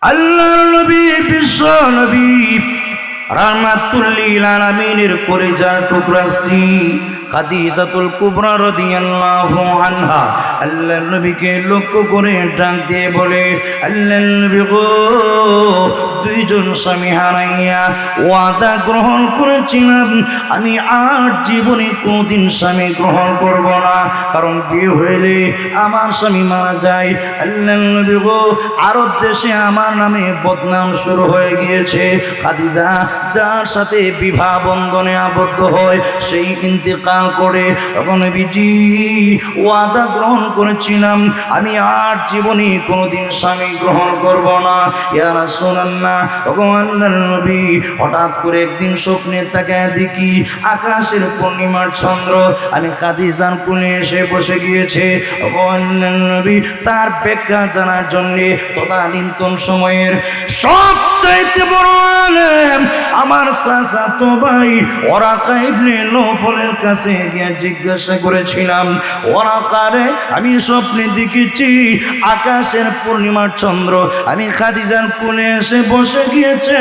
আল্লাহর নবী বিশ্ব নবী রাহমাতুল লিল আলামিনের কলিজার টুকরা স্ত্রী খাদিজাতুল কুবরা রাদিয়াল্লাহু আনহা আল্লাহর নবীকে লক্ষ্য করে ডাক দিয়ে বলে, আল্লাহর নবী গো, দুইজন স্বামী হারাইয়া ওয়াদা গ্রহণ করেছিলাম আমি আর জীবনে কোনোদিন স্বামী গ্রহণ করব না, কারণ বিয়ে হইলে আমার স্বামী মারা যায়। আল্লাহর নবী গো, আরব দেশে আমার নামে বদনাম শুরু হয়ে গিয়েছে। খাদিজা যার সাথে বিবাহ বন্ধনে আবদ্ধ হয় সেই ইন্তেকাল করে। তখন নবীজি ওয়াদা গ্রহণ করেছিলাম আমি আর জীবনে কোনোদিন স্বামী গ্রহণ করব না। ইয়া রাসূলুল্লাহ, তখন আল্লাহর নবী হঠাৎ করে একদিন স্বপ্নে তাকায় দেখি আকাশের পূর্ণিমার চন্দ্র আমি খাদিজার কোলে এসে বসে গিয়েছে। আল্লাহর নবী তার ব্যাখ্যা জানার জন্য তদানীন্তন সময়ের সবচাইতে বড় আলেম আমার চাচাতো ভাই ওরাকা ইবনে নওফলের কাছে গিয়ে জিজ্ঞাসা করেছিলাম, ওরাকারে আমি স্বপ্নে দেখেছি আকাশের পূর্ণিমার চন্দ্র আমি খাদিজার কোলে এসে বসে গিয়েছে,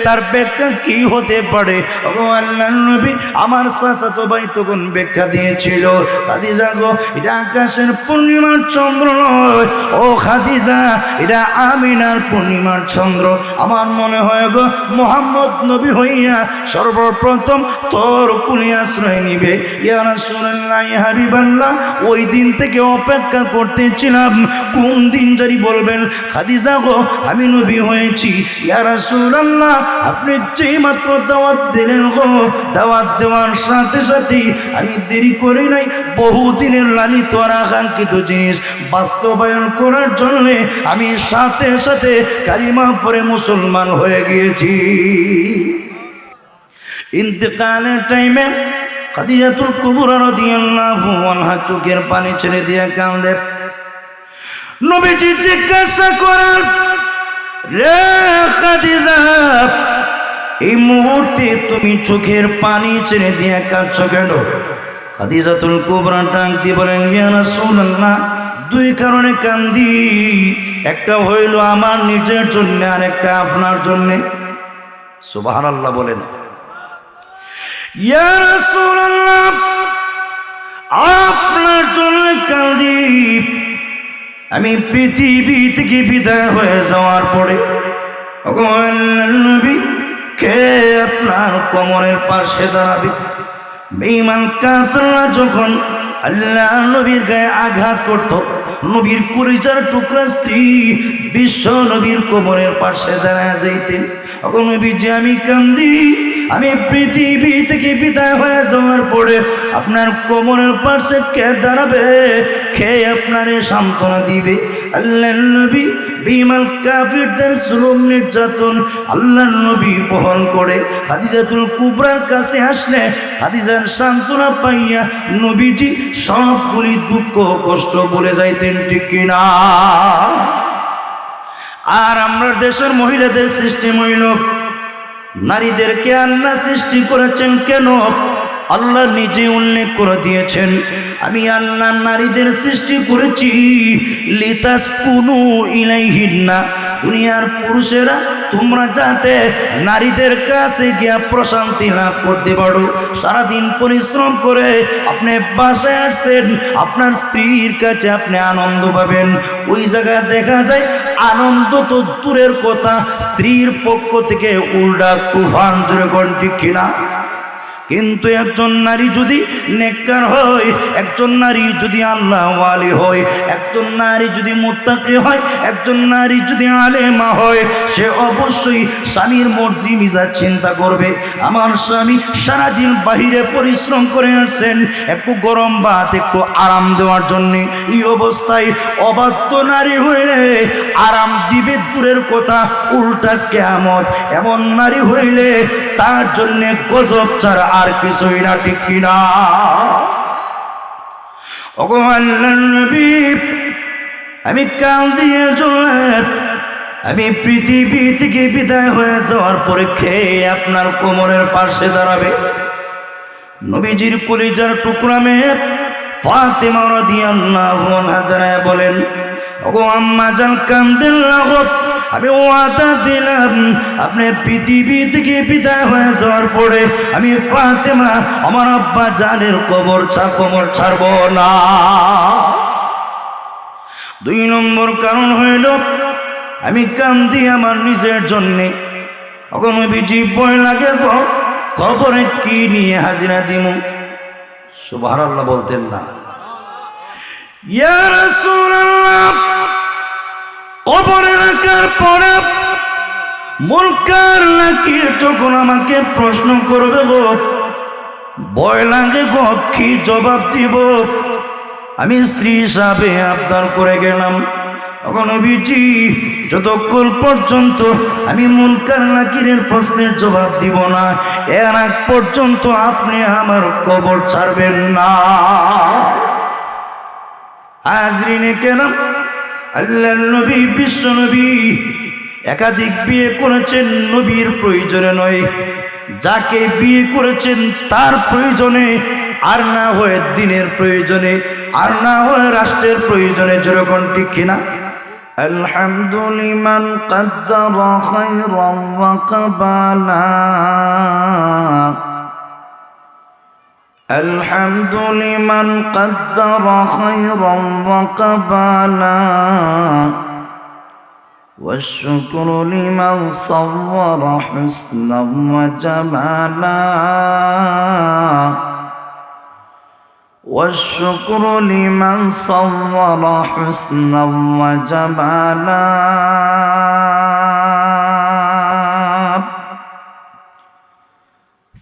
তার ব্যাখ্যা কি হতে পারে? ও আল্লাহর নবী, আমার চাচাতো ভাই তখন ব্যাখ্যা দিয়েছিল, খাদিজা গো, এটা আকাশের পূর্ণিমার চন্দ্র নয়, ও খাদিজা এটা আমিনার পূর্ণিমার চন্দ্র। আমার মনে হয় গো মুহাম্মদ নবী হইয়া সর্বপ্রথম তোর কুলে আশ্রয় নিবে। ইয়া রাসূলুল্লাহ, ইয়া হাবিবাল্লাহ, ওই দিন থেকে অপেক্ষা করতেছিলাম কোন দিন জানি বলবেন খাদিজা গো আমি নবী হয়েছি। ইয়া রাসূলুল্লাহ, আপনি যেই মাত্র দাওয়াত দিলেন গো, দাওয়াত দেওয়ার সাথে সাথে আমি দেরি করি নাই, বহুদিনের লালিত আর আকাঙ্ক্ষিত জিনিস বাস্তবায়ন করার জন্য আমি সাথে সাথে কালিমা পড়ে মুসলমান হয়ে গিয়েছি। ইন্তেকালের টাইমে খাদিজাতুল কুবরা রাদিয়াল্লাহু আনহা চোখের পানি ছেড়ে দিয়ে কাঁদে। নবীজি জিজ্ঞাসা করেন, রে খাদিজা, এই মুহূর্তে তুমি চোখের পানি ছেড়ে দিয়ে কাঁদছো কেন? খাদিজাতুল কুবরা ডাক দিয়ে বলেন, ইয়া রাসূলুল্লাহ, দুই কারণে কান্দি, একটা হইল আমার নিজের জন্য আর একটা আপনার জন্য। সুবহানাল্লাহ বলেন। ইয়া রাসূলুল্লাহ, আপনার জন্য কাঁদি, আমি পৃথিবী থেকে বিদায় হয়ে যাওয়ার পরে নবী কে আপনার কোমরের পাশে দাঁড়াবে? বেঈমান কাফেররা যখন আল্লাহ নবীর গায়ে আঘাত করত, নবীর কলিজার টুকরা স্ত্রী বিশ্ব নবীর কোমরের পাশে দাঁড়ায় যাইতেন। তখন নবী যে আমি কান্দি, আমি পৃথিবী থেকে বিদায় হয়ে যাওয়ার পরে আপনার কোমরের পাশে কে দাঁড়াবে, কে আপনারে সান্ত্বনা দিবে? আল্লাহর নবী বেঈমান কাফিরদের জুলুম নির্যাতন আল্লাহর নবী বহন করে খাদিজাতুল কুবরার কাছে আসলে খাদিজার সান্ত্বনা পাইয়া নবীজি সবগুলি দুঃখ কষ্ট ভুলে যাইতেন, ঠিক কিনা? আর আমরা দেশের মহিলাদের সৃষ্টি হইল, নারীদেরকে আল্লাহ সৃষ্টি করেছেন কেন? আল্লাহ নিজে উল্লেখ করে দিয়েছেন, আমি আল্লাহ নারীদের সৃষ্টি করেছি লিতাসকুনু ইলাইহিন্না, দুনিয়ার পুরুষেরা তোমরা যাতে নারীদের কাছে গিয়া প্রশান্তি লাভ করতে পারো। সারাদিন পরিশ্রম করে আপনি বাসায় আসছেন, আপনার স্ত্রীর কাছে আপনি আনন্দ পাবেন, ওই জায়গায় দেখা যায় আনন্দ তো দূরের কথা, স্ত্রীর পক্ষ থেকে উল্টা তুফান জোরে কোন, ঠিক কিনা? কিন্তু একজন নারী যদি নেককার হয়, একজন নারী যদি আল্লাহ ওয়ালি হয়, একজন নারী যদি মুত্তাকি হয়, একজন নারী যদি আলেমা হয়, সে অবশ্যই স্বামীর মর্জি মিজাজ চিন্তা করবে। আমার স্বামী সারাদিন বাহিরে পরিশ্রম করে আসছেন একটু গরম ভাত একটু আরাম দেওয়ার জন্যে, এই অবস্থায় অবাধ্য নারী হইলে আরাম দিবে দূরের কথা, উল্টা কিয়ামত। এমন নারী হইলে তার জন্য গজব ছাড়া আর কিছুই না, ঠিক কিনা? ওগো আল্লাহর নবী, আমি কাল দিয়ে জোয়ার, আমি পৃথিবী থেকে বিদায় হয়ে যাওয়ার পরে খেয়ে আপনার কোমরের পাশে দাঁড়াবে? নবীজির কলিজার টুকরা মেয়ে ফাতেমা রাদিয়াল্লাহু আনহা দাঁড়ায় বলেন, ওগো আম্মা জান কান্দেন না গো, আমি ওয়াদা দিলাম আপনি পৃথিবী থেকে বিদায় হয়ে যাওয়ার পরে আমি ফাতেমা আমার আব্বা জানের কবর ছাড়ব না। 2 নম্বর কারণ হইল আমি কান্দি আমার নিজের জন্যে। এখন নবীজি ভয় লাগে গো, কবরে কি নিয়ে হাজিরা দিমু? সুবহানাল্লাহ বলতেন না? ইয়া রাসূলুল্লাহ, কবরে রাখার পরে মুনকার নাকির যখন আমাকে প্রশ্ন করবে গো, ভয় লাগে গো, কি জবাব দিব? আমি স্ত্রী হিসাবে আবদার করে গেলাম, তখন নবীজি যতক্ষণ পর্যন্ত আমি মুনকার নাকিরের প্রশ্নের জবাব দিব না, এর আগ পর্যন্ত আপনি আমার কবর ছাড়বেন না। হাজরিনে কেরাম, আল্লাহর নবী বিশ্ব নবী একাধিক বিয়ে করেছেন, নবীর প্রয়োজনে নয়, যাকে বিয়ে করেছেন তার প্রয়োজনে, আর না হয়ে দিনের প্রয়োজনে, আর না হয়ে রাষ্ট্রের প্রয়োজনে। যেরকম ঠিক কিনা? আলহামদুলিমান কদ্দারা খায়রান ওয়া কাবালা, আলহামদুলিমান কদ্দারা খায়রান ওয়া কাবালা, والشكر لمن صور حسنا وجمالا، والشكر لمن صور حسنا وجمالا.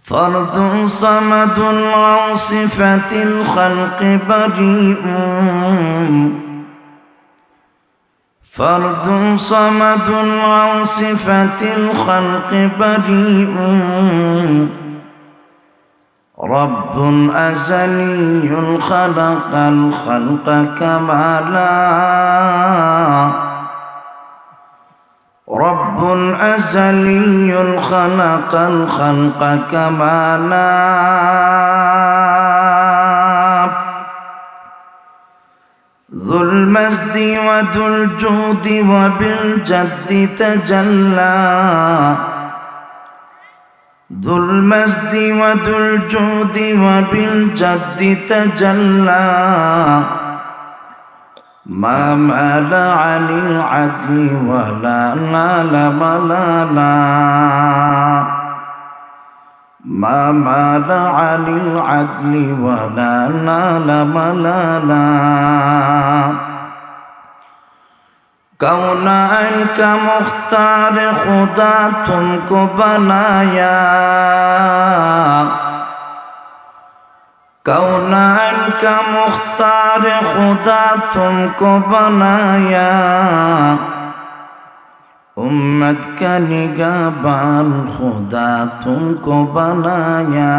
فرد صمد عن صفة الخلق بريء، فرد صمد عن صفة الخلق بريء، رب أزلي خلق الخلق كمالا، رب أزلي خلق الخلق كمالا. ذو المجد وذو الجود وبالجد تجلى، ذو المجد وذو الجود وبالجد تجلى، ما مال عن العدل ولا نال ملالا، ما مال عن العدل ولا نال ملالا. कौनाइन का मुख्तार खुदा तुमको बनाया, कौनाइन का मुख्तार खुदा तुमको बनाया, उम्मत का निगाहबान खुदा तुमको बनाया,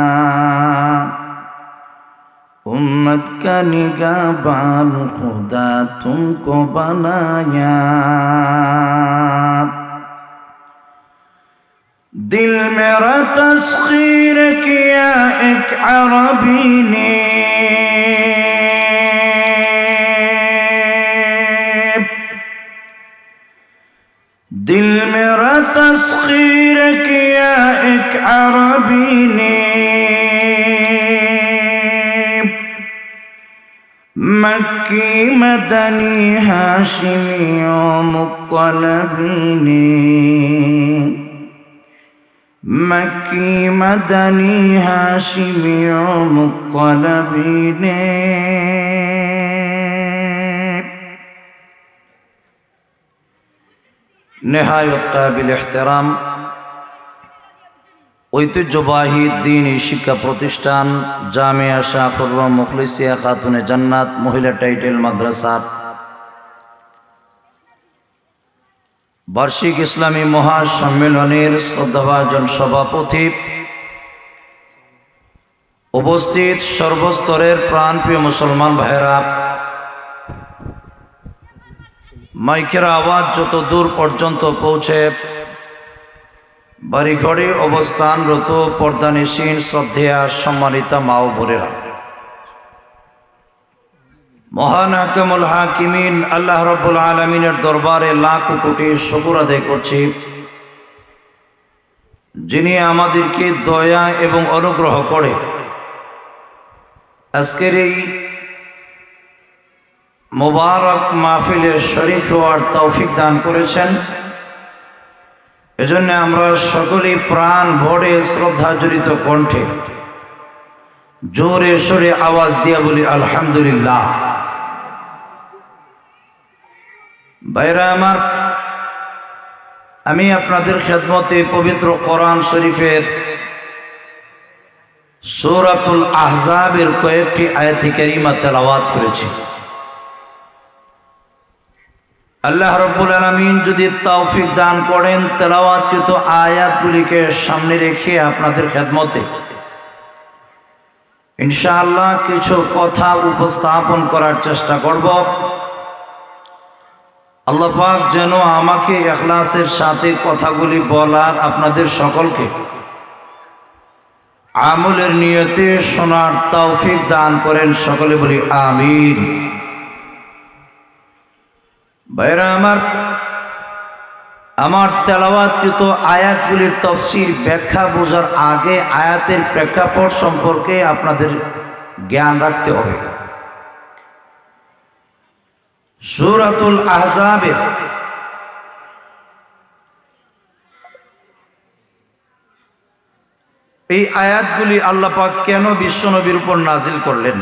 उम्मत का निगाहबान खुदा तुमको बनाया. दिल मेरा तस्खीर किया एक अरबी ने, दिल मेरा तस्खीर किया एक अरबी ने, मक्की मदनी हाशिमी मुत्तलबी ने, मक्की मदनी हाशिमी मुत्तलबी ने. नेहायत काबिल एहतराम ঐতিহ্যবাহী দ্বীনি শিক্ষা প্রতিষ্ঠান জামিয়া শাহপুর মুখলিসিয়া খাতুনে জান্নাত মহিলা টাইটেল মাদ্রাসার বার্ষিক ইসলামী মহাসম্মেলনের শ্রদ্ধাভাজন সভাপতি, উপস্থিত সর্বস্তরের প্রাণপ্রিয় মুসলমান ভাইয়েরা, মাইকের আওয়াজ যত দূর পর্যন্ত পৌঁছে বাড়িঘরে অবস্থানরত পর্দানিসীন শ্রদ্ধেয়া সম্মানিতা মা ও বোনেরা, মহান হাকিমুল হাকিমিন আল্লাহ রাব্বুল আলামিনের দরবারে লাখ কোটি শুকর আদায় করছি, যিনি আমাদেরকে দয়া এবং অনুগ্রহ করে আজকের এই মুবারক মাহফিলে শরীক হওয়ার তৌফিক দান করেছেন। এজন্য আমরা সকলেই প্রাণ ভরে শ্রদ্ধা জড়িত কণ্ঠে জোরে সোরে আওয়াজ দিয়ে বলি আলহামদুলিল্লাহ। ভাইরা আমার, আমি আপনাদের খেদমতে পবিত্র কোরআন শরীফের সূরাতুল আহজাবের কয়েকটি আয়াতে কারিমা তেলাওয়াত করেছি। আল্লাহ রাব্বুল আলামিন যদি তৌফিক দান করেন, তেলাওয়াতকৃত আয়াতগুলিকে সামনে রেখে আপনাদের খেদমতে ইনশাআল্লাহ কিছু কথা উপস্থাপন করার চেষ্টা করব। আল্লাহ পাক যেন আমাকে ইখলাসের সাথে কথাগুলি বলার, আপনাদের সকলকে আমলের নিয়তে শোনার তৌফিক দান করেন। সকলে বলি আমিন। ভাইরা আমার তেলাওয়াতকৃত আয়াতগুলির তাফসীর ব্যাখ্যা বোঝার আগে আয়াতের প্রেক্ষাপট সম্পর্কে আপনাদের জ্ঞান রাখতে হবে। সূরাতুল আহজাবের এই আয়াতগুলি আল্লাহ পাক কেন বিশ্বনবীর উপর নাজিল করলেন?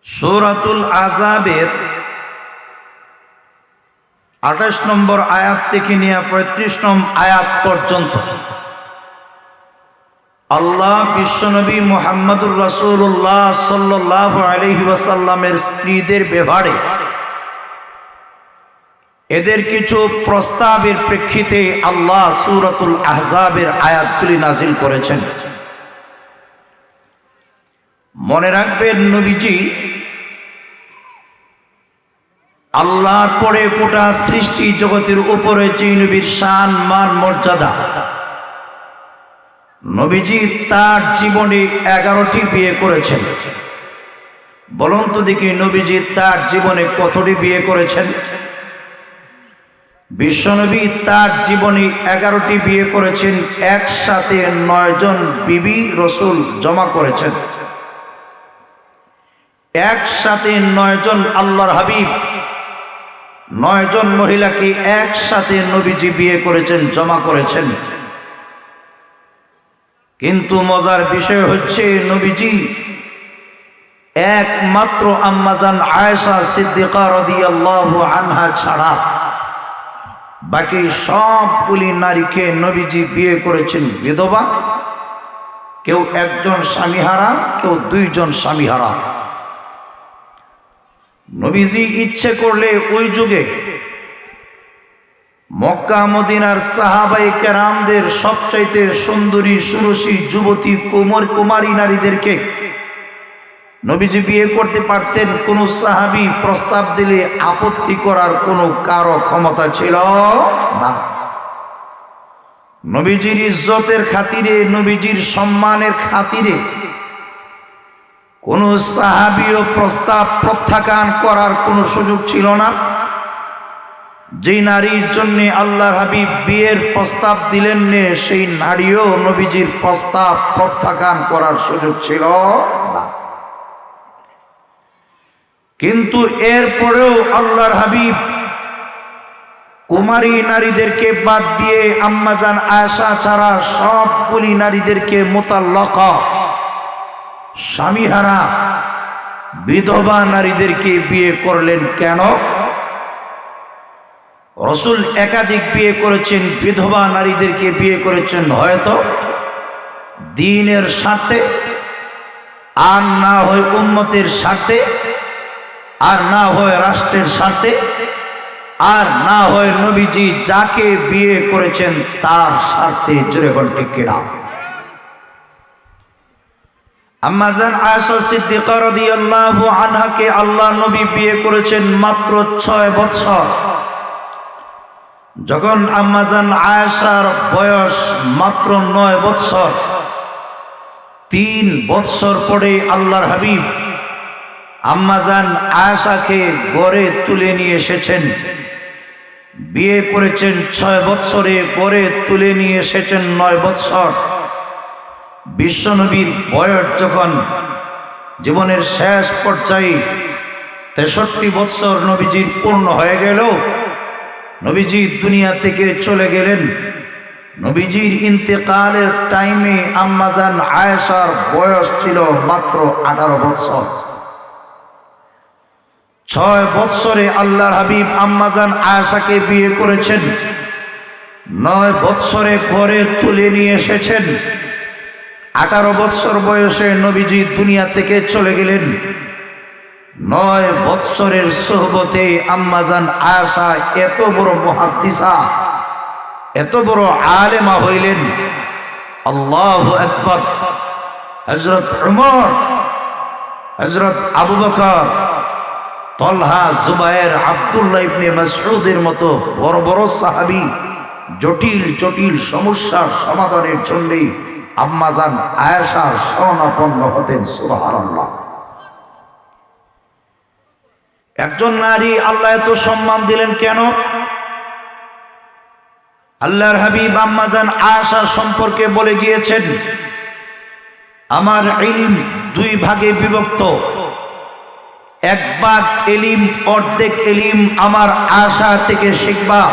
সূরাতুল আহজাবের ২৮ নম্বর আয়াত থেকে নিয়ে ৩৫ নম্বর আয়াত পর্যন্ত আল্লাহ বিশ্বনবী মুহাম্মদুর রাসূলুল্লাহ সাল্লাল্লাহু আলাইহি ওয়াসাল্লামের স্ত্রীদের ব্যাপারে এদের কিছু প্রস্তাবের প্রেক্ষিতে আল্লাহ সূরাতুল আহজাবের আয়াতগুলি নাজিল করেছেন। মনে রাখবেন, নবীজি আল্লাহর পরে গোটা সৃষ্টি জগতের উপরে যে নবীর শান মান মর্যাদা, নবীজি তার জীবনে 11টি বিয়ে করেছেন। বলুন তো দেখি, নবীজি তার জীবনে কতটি বিয়ে করেছেন? বিশ্বনবী তার জীবনে 11টি বিয়ে করেছেন, একসাথে 9 জন বিবি রসুল জমা করেছেন। একসাথে 9 জন আল্লাহর হাবিব, 9 জন মহিলাকে একসাথে নবীজি বিয়ে করেছেন, জমা করেছেন। কিন্তু মজার বিষয় হচ্ছে, নবীজি একমাত্র আম্মাজান আয়েশা সিদ্দিকা রাদিয়াল্লাহু আনহা ছাড়া বাকি সবগুলি নারীকে নবীজি বিয়ে করেছেন বিধবা। কেউ একজন স্বামীহারা, কেউ 2 জন স্বামীহারা। নবীজি ইচ্ছে করলে ওই যুগে মক্কা মদিনার সাহাবায়ে কেরামদের সবচাইতে সুন্দরী সুরসী যুবতী কুমারী নারীদেরকে নবীজি বিয়ে করতে পারতেন। কোন সাহাবী প্রস্তাব দিলে আপত্তি করার কোনো কারো ক্ষমতা ছিল না। নবীজির ইজ্জতের খাতিরে, নবীজির সম্মানের খাতিরে কোন সাহাবীও প্রস্তাব প্রত্যাখ্যান করার কোনো সুযোগ ছিল না। যে নারীর জন্য আল্লাহর হাবিব বিয়ের প্রস্তাব দিলেন না, সেই নারীও নবীজির প্রস্তাব প্রত্যাখ্যান করার সুযোগ ছিল না। কিন্তু এরপরেও আল্লাহর হাবিব কুমারী নারীদেরকে বাদ দিয়ে আম্মাজান আয়েশা ছাড়া সবগুলি নারীদেরকে মুতাল্লাকা, স্বামীহারা, বিধবা নারীদেরকে বিয়ে করলেন। কেন? রাসূল একাধিক বিয়ে করেছেন, বিধবা নারীদেরকে বিয়ে করেছেন হয়তো দ্বীনের স্বার্থে, আর না হয় উম্মতের স্বার্থে, আর না হয় রাষ্ট্রের স্বার্থে, আর না হয় নবীজি যাকে বিয়ে করেছেন তার স্বার্থে। জোরে বল ঠিক কিনা? আম্মাজান আয়েশা সিদ্দিকা রাদিয়াল্লাহু আনহাকে আল্লাহ নবী বিয়ে করেছেন মাত্র 6 বছর। যখন আম্মাজান আয়েশার বয়স মাত্র 9 বছর, 3 বছর পরে আল্লাহর হাবিব আম্মাজান আয়েশাকে গড়ে তুলে নিয়ে এসেছেন। বিয়ে করেছেন 6 বৎসরে, গড়ে তুলে নিয়ে এসেছেন 9 বৎসর। বিশ্বনবীর বয়স যখন জীবনের শেষ পর্যায়ে 63 বৎসর নবীজির পূর্ণ হয়ে গেল, নবীজি দুনিয়া থেকে চলে গেলেন। নবীজির ইন্তেকালের টাইমে আম্মাজান আয়েশার বয়স ছিল মাত্র 18 বৎসর। 6 বৎসরে আল্লাহর হাবিব আম্মাজান আয়েশাকে বিয়ে করেছেন, 9 বৎসরে ঘরে তুলে নিয়ে এসেছেন। 18 বৎসর বয়সে নবীজি দুনিয়া থেকে চলে গেলেন। 9 বৎসরের সোহবতে আম্মাজান আয়েশা এত বড় মুহাদ্দিসা, এত বড় আলেমা হইলেন। আল্লাহু আকবার। হযরত উমর, হযরত আবু বকর, তলহা, জুবায়ের, আব্দুল্লাহ ইবনে মাসউদের মতো বড় বড় সাহাবী জটিল জটিল সমস্যার সমাধানের জন্য আম্মাজান আয়েশার শরণাপন্ন হতেন। সুবহানাল্লাহ। একজন নারী আল্লাহ এত সম্মান দিলেন কেন? আল্লাহর হাবিব আম্মাজান আয়েশা সম্পর্কে বলে গিয়েছেন, আমার ইলম 2 ভাগে বিভক্ত। 1 ভাগ ইলম, অর্ধেক ইলম আমার আয়েশা থেকে শিখবা,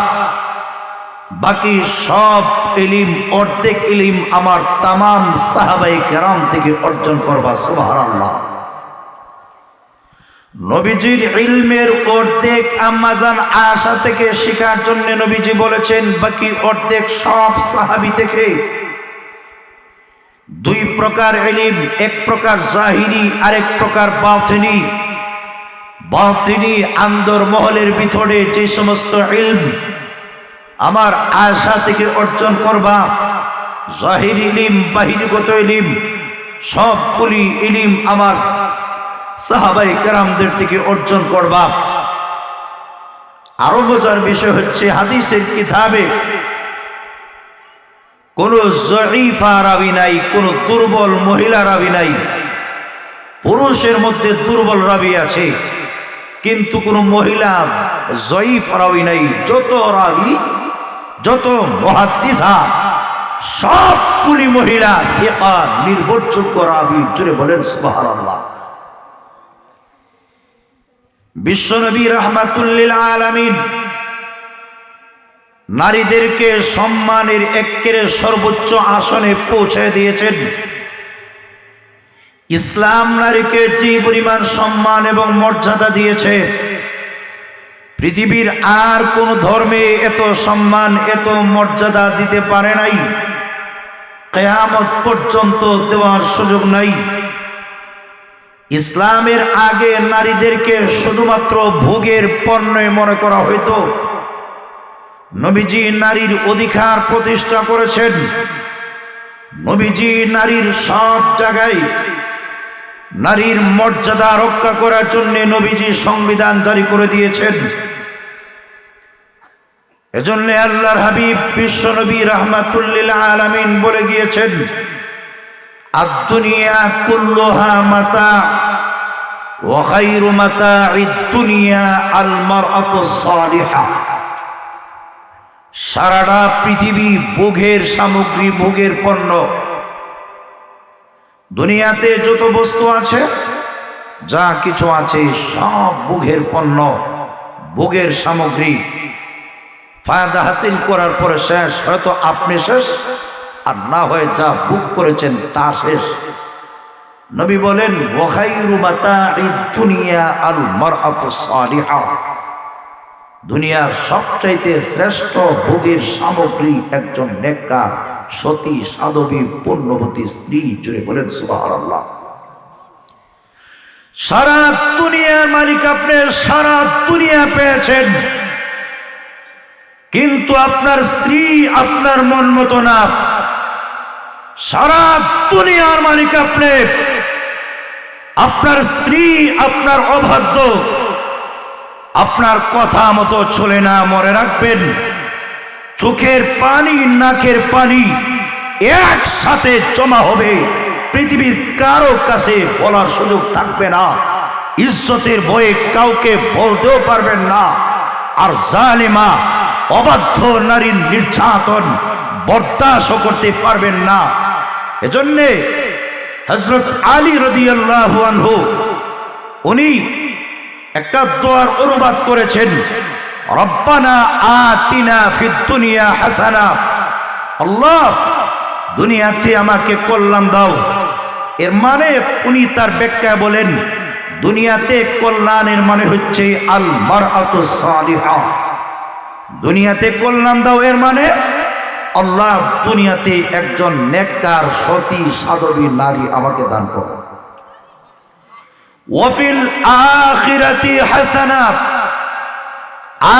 বাকি সব ইলম, অর্ধেক ইলম আমার তামাম সাহাবায়ে কেরাম থেকে অর্জন করবা। সুবহানাল্লাহ। নবীজির ইলমের অর্ধেক আম্মাজান আয়েশা থেকে শেখার জন্য নবীজি বলেছেন, বাকি অর্ধেক সব সাহাবী থেকে। 2 প্রকার ইলম, 1 প্রকার জাহিরি, আরেক প্রকার বাতিনি। বাতিনি আন্দরমহলের ভিতরে যে সমস্ত ইলম আমার আয়েশা থেকে অর্জন করবা, জাহিরি ইলম, বাহিরগত ইলম, সবগুলি ইলম আমার সাহাবায়ে কেরামদের থেকে অর্জন করবা। আরো বোঝার বিষয় হচ্ছে, হাদিসের কিতাবে কোন জয়ীফা রাবি নাই, কোন দুর্বল মহিলা রাবি নাই। পুরুষের মধ্যে দুর্বল রাবি আছে, কিন্তু কোন মহিলা জয়ীফ রাবি নাই। যত রাবি, যত মুহাদ্দিসা, সবগুলি মহিলা ফিকা, নির্ভরযোগ্য রাবি। জুড়ে বলেন সুবহানাল্লাহ। বিশ্বনবী রাহমাতুল লিল আলামিন নারীদেরকে সম্মানের একেবারে সর্বোচ্চ আসনে পৌঁছে দিয়েছেন। ইসলাম নারীকে যে পরিমাণ সম্মান এবং মর্যাদা দিয়েছে, পৃথিবীর আর কোন ধর্মে এত সম্মান, এত মর্যাদা দিতে পারে নাই, কিয়ামত পর্যন্ত দেওয়ার সুযোগ নাই। ইসলামের আগে নারীদেরকে শুধুমাত্র ভোগের পণ্য মনে করা হইতো। নবীজি নারীর অধিকার প্রতিষ্ঠা করেছেন। নবীজি নারীর সব জায়গায় নারীর মর্যাদা রক্ষা করার জন্য নবীজি সংবিধান জারি করে দিয়েছেন। এজন্য আল্লাহর হাবিব বিশ্বনবী রাহমাতুল লিল আলামিন বলে গিয়েছেন, আদ-দুনিয়া কুল্লুহা মাতা ওয়া খায়রু মাতা'id দুনিয়া আল মারআতুস সালিহা। সারাটা পৃথিবী ভোগের সামগ্রী, ভোগের পণ্য। দুনিয়াতে যত বস্তু আছে, যা কিছু আছে, সব ভোগের পণ্য, ভোগের সামগ্রী। ফায়দা হাসিল করার পরে শেষ, হয়তো আপনি শেষ, আর না হয়ে যা ভোগ করেছেন তা শেষ। নবী বলেন, ওয়া খায়রু মাতা'id দুনিয়া আল মারআতুস সালিহা। দুনিয়ার সবচাইতে শ্রেষ্ঠ ভোগের সামগ্রী একজন নেককার, সতী, সাধবী, পুণ্যবতী স্ত্রী। জুড়ে বলেন সুবহানাল্লাহ। সারা দুনিয়ার মালিক আপনি, সারা দুনিয়া পেয়েছেন, কিন্তু আপনার স্ত্রী আপনার মন মতো না। সারা দুনিয়ার মালিক আপনি, আপনার স্ত্রী আপনার অবাধ্য, আপনার কথা মতো চলে না। মনে রাখবেন, চোখের পানি, নাকের পানি একসাথে জমা হবে, পৃথিবীর কারো কাছে বলার সুযোগ থাকবে না। ইজ্জতের ভয়ে কাউকে বলতেও পারবেন না। আর জালিমা অবাধ্য নারীর নির্যাতন বরদাস্ত করতে পারবেন না। এজন্যে হযরত আলী রাদিয়াল্লাহু আনহু উনি একটা দোয়ার অনুবাদ করেছেন, রব্বানা আতিনা ফিদ দুনিয়া হাসানা, আল্লাহ দুনিয়াতে আমাকে কল্যাণ দাও। এর মানে উনি তার ব্যাখ্যা বলেন, দুনিয়াতে কল্যাণের মানে হচ্ছে আল মারআতুস সালিহা। দুনিয়াতে কল্যাণ দাও এর মানে আল্লাহ দুনিয়াতে একজন নেককার সতী সাধবী নারী আমাকে দান করো। ওয়াফিল আখিরাতি হাসানা,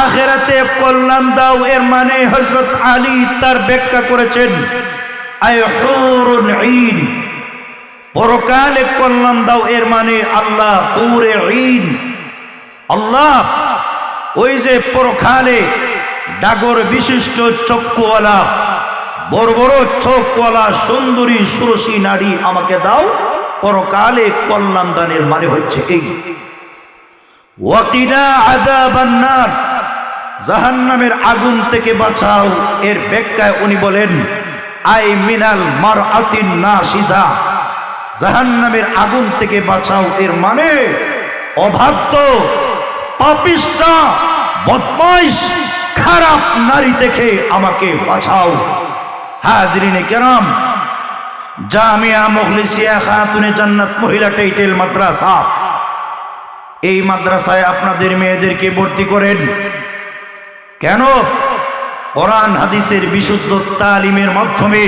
আখিরাতে কল্যাণ দাও এর মানে হযরত আলী তার ব্যাখ্যা করেছেন আই হুরুন ঈন, পরকালে কল্যাণ দাও এর মানে আল্লাহ হুরে ঈন। আল্লাহ ওই যে পরকালে ডাগর বিশিষ্ট চক্ষুওয়ালা বড় বড় চোখওয়ালা সুন্দরী সুরসী নারী আমাকে দাও, পরকালে কল্যাণ দানের মানে হচ্ছে এই। ওয়াকিনা আযাবান নার, জাহান্নামের আগুন থেকে বাঁচাও এর ব্যাখ্যায় উনি বলেন আই মিনাল মারআতিন নাশিজা, জাহান্নামের আগুন থেকে বাঁচাও এর মানে অবাধ্য পাপিষ্টা বদমাইশ খারাপ নারী থেকে আমাকে বাঁচাও। হাজরিনে কেরাম, জামিয়া মুখলিসিয়া খাতুনে জান্নাত মহিলা টাইটেল মাদ্রাসা, এই মাদ্রাসায় আপনাদের মেয়েদেরকে ভর্তি করেন কেন? কোরআন হাদিসের বিশুদ্ধ তালিমের মাধ্যমে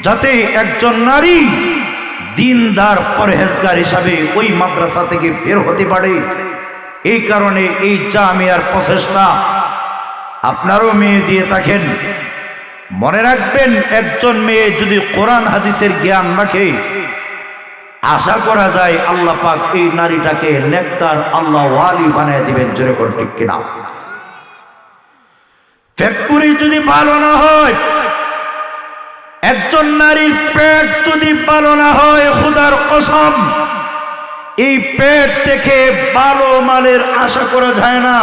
যাতে একজন নারী দিনদার পরহেজগার হিসাবে ওই মাদ্রাসা থেকে বের হতে পারে। এই কারণে এই জামিয়ার প্রচেষ্টা। আপনারও মেয়ে দিয়ে থাকেন, মনে রাখবেন একজন মেয়ে যদি কোরআন হাদিসের জ্ঞান রাখে, আশা করা যায় আল্লাহ পাক এই নারীটাকে নেককার আল্লাহ ওয়ালি বানিয়ে দিবেন। জোরে করে ঠিক কিনা? ফ্যাক্টরি যদি ভালো না হয়, একজন নারীর পেট যদি ভালো না হয়, খোদার কসম এই পেট থেকে ভালো মালের আশা করা যায় না।